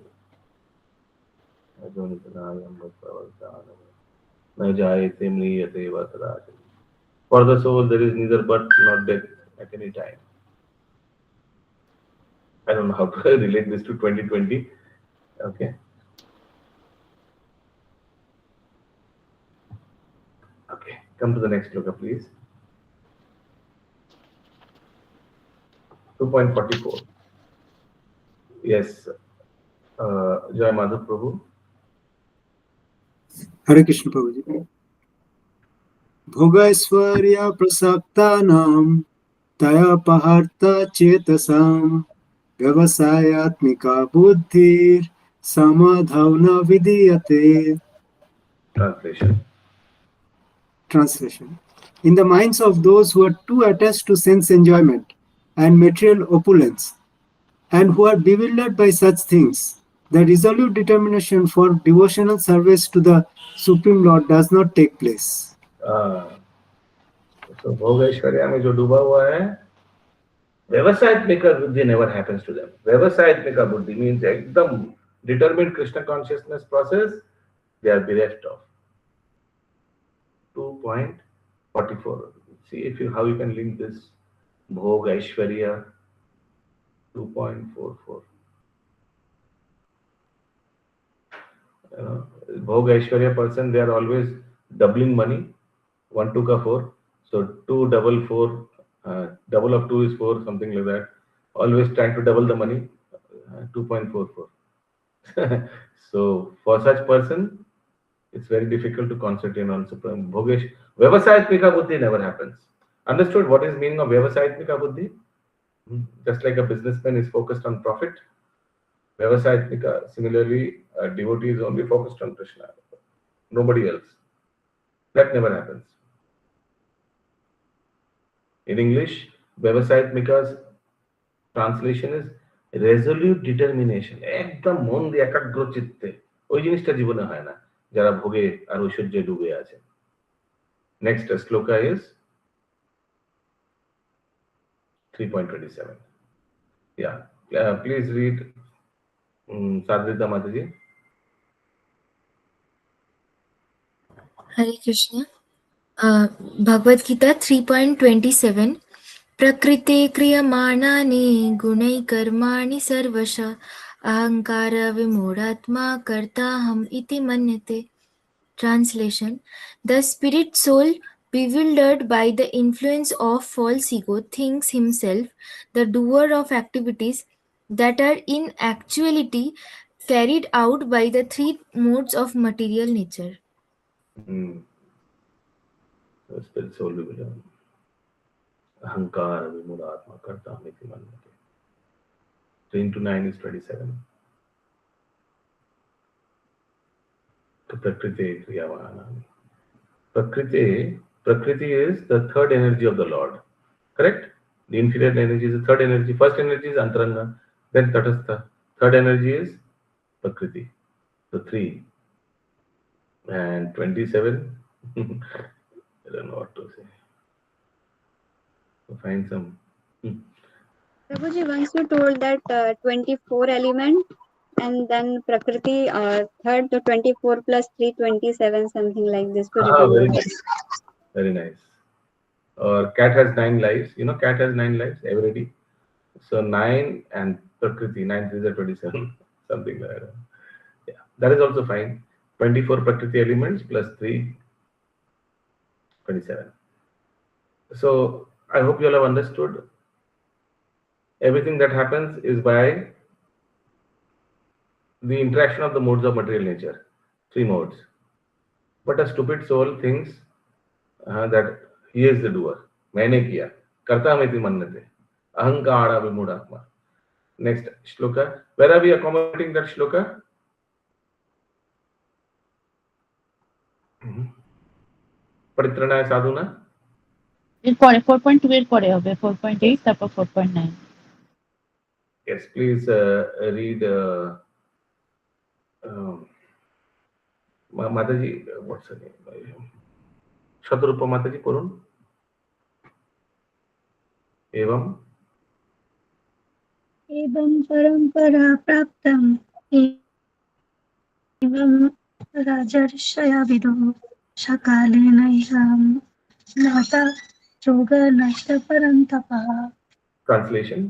for the soul there is neither birth nor death at any time. I don't know how to relate this to 2020. Okay. Okay. Come to the next shloka, please. 2.44. Yes. Jai Madhav Prabhu. Hare Krishna Prabhuji. Bhogaisvarya prasaktanam taya paharta chetasam vyavasayatmika buddhir samadhavna vidiyate. Translation. In the minds of those who are too attached to sense enjoyment and material opulence, and who are bewildered by such things, the resolute determination for devotional service to the Supreme Lord does not take place. So भोग ऐश्वर्या में जो डूबा हुआ है, व्यवसायित्मिका बुद्धि never happens to them. व्यवसायित्मिका बुद्धि means एकदम determined Krishna consciousness process, they are bereft of. 2.44. See if you how you can link this Bhog Aishwarya 2.44. Bhog Aishwarya person, they are always doubling money. 1 2 ka 4. So 2 double 4, double of 2 is 4, something like that. Always trying to double the money. 2.44. So for such person, it's very difficult to concentrate on Supreme Bhogesh. Vyavasayatmika buddhi never happens. Understood what is meaning of Vyavasayatmika buddhi? Just like a businessman is focused on profit, Vyavasayatmika, similarly, a devotee is only focused on Krishna, nobody else. That never happens. In English, Vyavasayatmika's translation is resolute determination. একদম মন দিয়ে একাগ্র চিত্তে ওই জিনিসটা জীবনে হয় না যারা ভোগে আর ঐশ্বর্যে ডুবে আছে। Next shloka is 3.27. Yeah, please read Sadrita Mataji. Hare Krishna. Bhagavad Gita 3.27. Prakrite kriyamānāni gunai karmāni sarvasha ahankara vimūಢātmā kartāham iti manyate. Translation. The spirit soul, bewildered by the influence of false ego, thinks himself the doer of activities that are in actuality carried out by the three modes of material nature. The spirit soul bewildered. Ahankara vimūಢātmā kartāham iti manyate. 3 into 9 is 27. Prakriti kriyamānāni. Prakriti is the third energy of the Lord. Correct? The inferior energy is the third energy. First energy is Antaranga, then Tatastha. Third energy is Prakriti. So 3. And 27. I don't know what to say. So find some. Prabhuji, once you told that 24 element and then Prakriti third, the 24 plus 3, 27, something like this. Very nice. Very nice. Or cat has 9 lives. You know, cat has 9 lives every. So 9 and Prakriti, 9 is 27, something like that. Yeah, that is also fine. 24 Prakriti elements plus 3, 27. So I hope you all have understood. Everything that happens is by the interaction of the modes of material nature, 3 modes. But a stupid soul thinks that he is the doer. Maine kiya. Kartamiti mannate. Ahankara vimūಢātmā. Next shloka. Where are we accommodating that shloka? Paritranaya sadhuna. 4.2 এর পরে হবে 4.8 তারপর 4.9. Yes, please read Mataji, what's her name? Shatarupa Mataji, Purun. Evam परंपरा प्राप्तम एवं राजर्षया विदो शकालेन इहं नाता योग नष्ट परंतपः. Translation.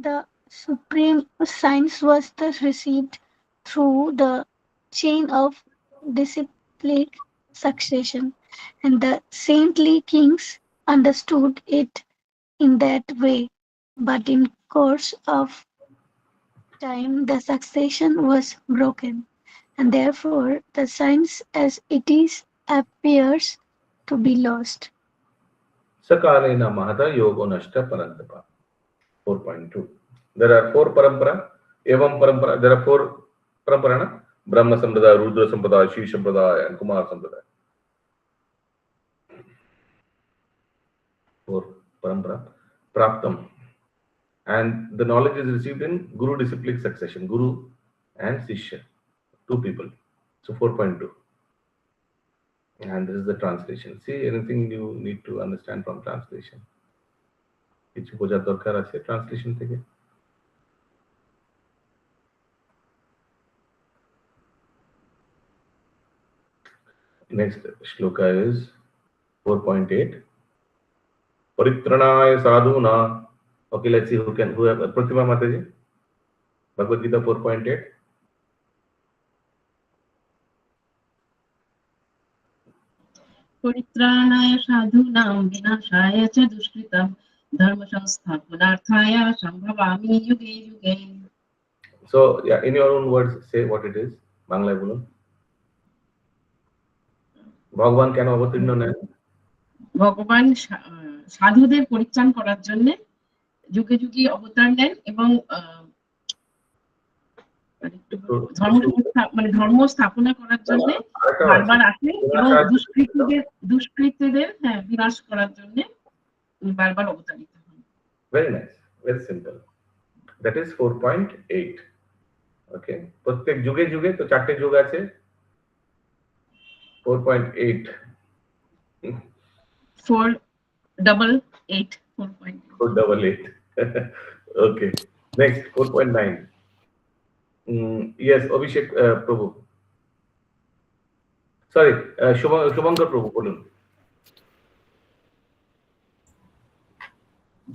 The supreme science was thus received through the chain of disciplic succession, and the saintly kings understood it in that way. But in course of time, the succession was broken, and therefore the science as it is appears to be lost. Sakalena Mahata Yogo Nashta Parantapa. 4.2. There are four parampara. Evam parampara. There are four parampara. Na? Brahma Sampradaya, Rudra Sampradaya, Shiv Sampradaya, and Kumar Sampradaya. Four parampara. Praptam. And the knowledge is received in Guru disciplic succession. Guru and Sishya. Two people. So 4.2. And this is the translation. See, anything you need to understand from translation? কিছু বোঝার দরকার আছে translation থেকে? Next shloka is 4.8. Paritranaya sadhuna. Okay, let's see who have Pratima Mataji. Bhagavad Gita 4.8. परित्राणाय साधूनां विनाशाय च दुष्कृतं धर्म संस्थापनार्थाय संभवामि युगे युगे. So yeah, in your own words say what it is. বাংলায় বলুন। ভগবান কেন অবতীর্ণ নেন? ভগবান সাধুদের পরিত্রাণ করার জন্য যুগে যুগে অবতার নেন এবং ধর্ম স্থাপনা করার জন্য বারবার আসেন এবং দুষ্কৃতীদের বিনাশ করার জন্য বারবার অবতারিত হন। Very nice, very simple. That is 4.8. Okay, প্রত্যেক যুগে যুগে তো চারটে যুগ আছে। 4.8. 488. 488. Okay. Next 4.9. Yes, Abhishek Prabhu. Sorry, Shubhankar Prabhu, bolun.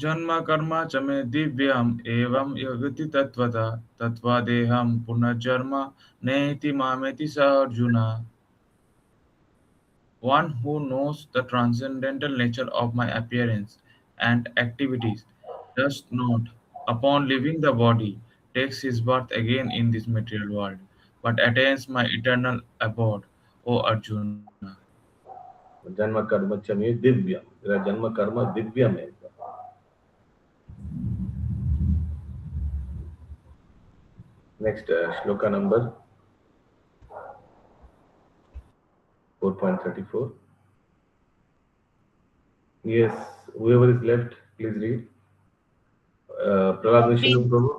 जन्म कर्म च मे दिव्यम एवं यगति तत्वता तत्वादेहम पुनर्जन्म नेति मामेति स Arjun. One who knows the transcendental nature of my appearance and activities does not, upon leaving the body, takes his birth again in this material world, but attains my eternal abode, O Arjuna. Janma karma cha me divyam. Janma karma divyam hai. Next shloka number 4.34. Yes, whoever is left, please read. Prahlad Nishinu Prabhu.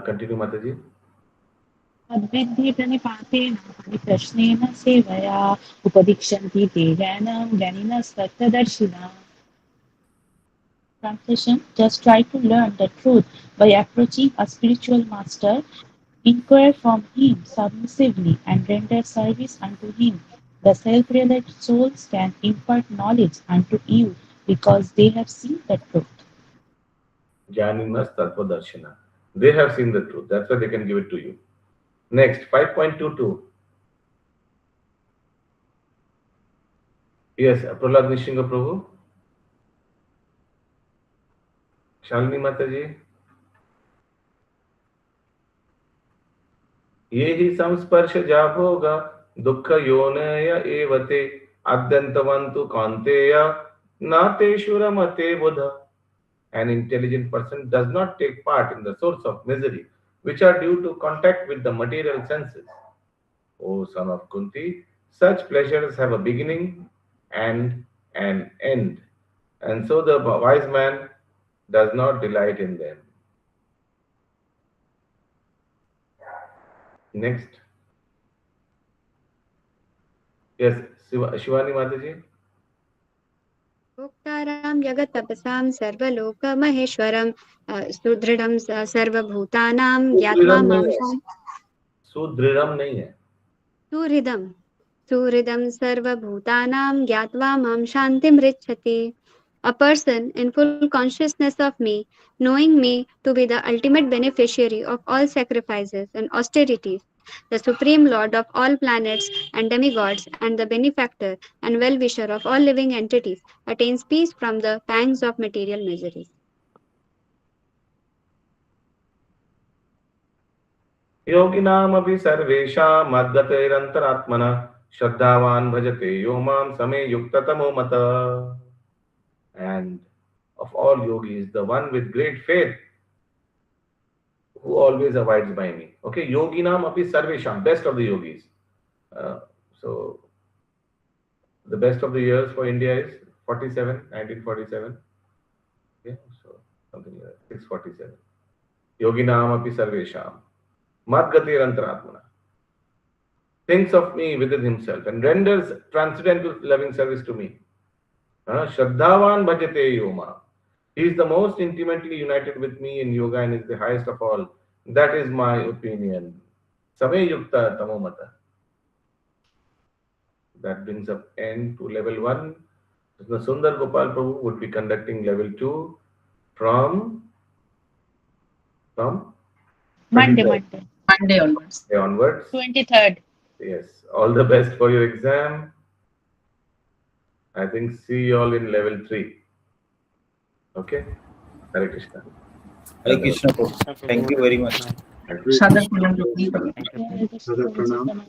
Continue, Mataji. Advidhi pranipatena pariprashnena sevaya upadikshanti te jnanam jnaninas tattadarshina. Translation: just try to learn the truth by approaching a spiritual master, inquire from him submissively, and render service unto him. The self-realized souls can impart knowledge unto you because they have seen the truth. Jnaninas tattvadarshina. They have seen the truth. That's why they can give it to you. Next, 5.22. Yes, Prahlad Nishinga Prabhu. Shalini Mataji. ये ही संस्पर्श जाभोगा दुःख योनय एवते अद्यन्तवन्तु कान्तेय नातेषु रमते बुधा. An intelligent person does not take part in the source of misery, which are due to contact with the material senses. O son of Kunti, such pleasures have a beginning and an end, and so the wise man does not delight in them. Next. Yes, Shivani Mataji. भोक्तारां जगत्तपसां सर्वलोकमहेश्वरं सुदृढं सर्वभूतानां ज्ञात्वा मां सुदृढ़म नहीं है, सुहृदं सर्वभूतानां ज्ञात्वा मां शान्तिमृच्छति. a person in full consciousness of me, knowing me to be the ultimate beneficiary of all sacrifices and austerities, the supreme lord of all planets and demigods, and the benefactor and well-wisher of all living entities, attains peace from the pangs of material miseries. योगिनामपि सर्वेषां मद्गतैरन्तरात्मना श्रद्धावान् भजते यो मां समे युक्ततमो mata. And of all yogis, the one with great faith who always abides by me. Okay, yoginam api sarvesham, best of the yogis. So the best of the years for India is 1947. Okay, so something like that, 647. Yoginam api sarvesham. Madgatir antaratmana. Thinks of me within himself and renders transcendental loving service to me. Shraddhavan bhajate yoma. He is the most intimately united with me in yoga and is the highest of all. That is my opinion. Same yukta tamomata. That brings up end to level 1. The Sundar Gopal Prabhu would be conducting level 2 from Monday onwards. Day onwards. 23rd. Yes. All the best for your exam. I think see you all in level 3. Okay. Hare Krishna. Hare Krishna. Thank you very much. Sadhu Pranam. Sadhu Pranam.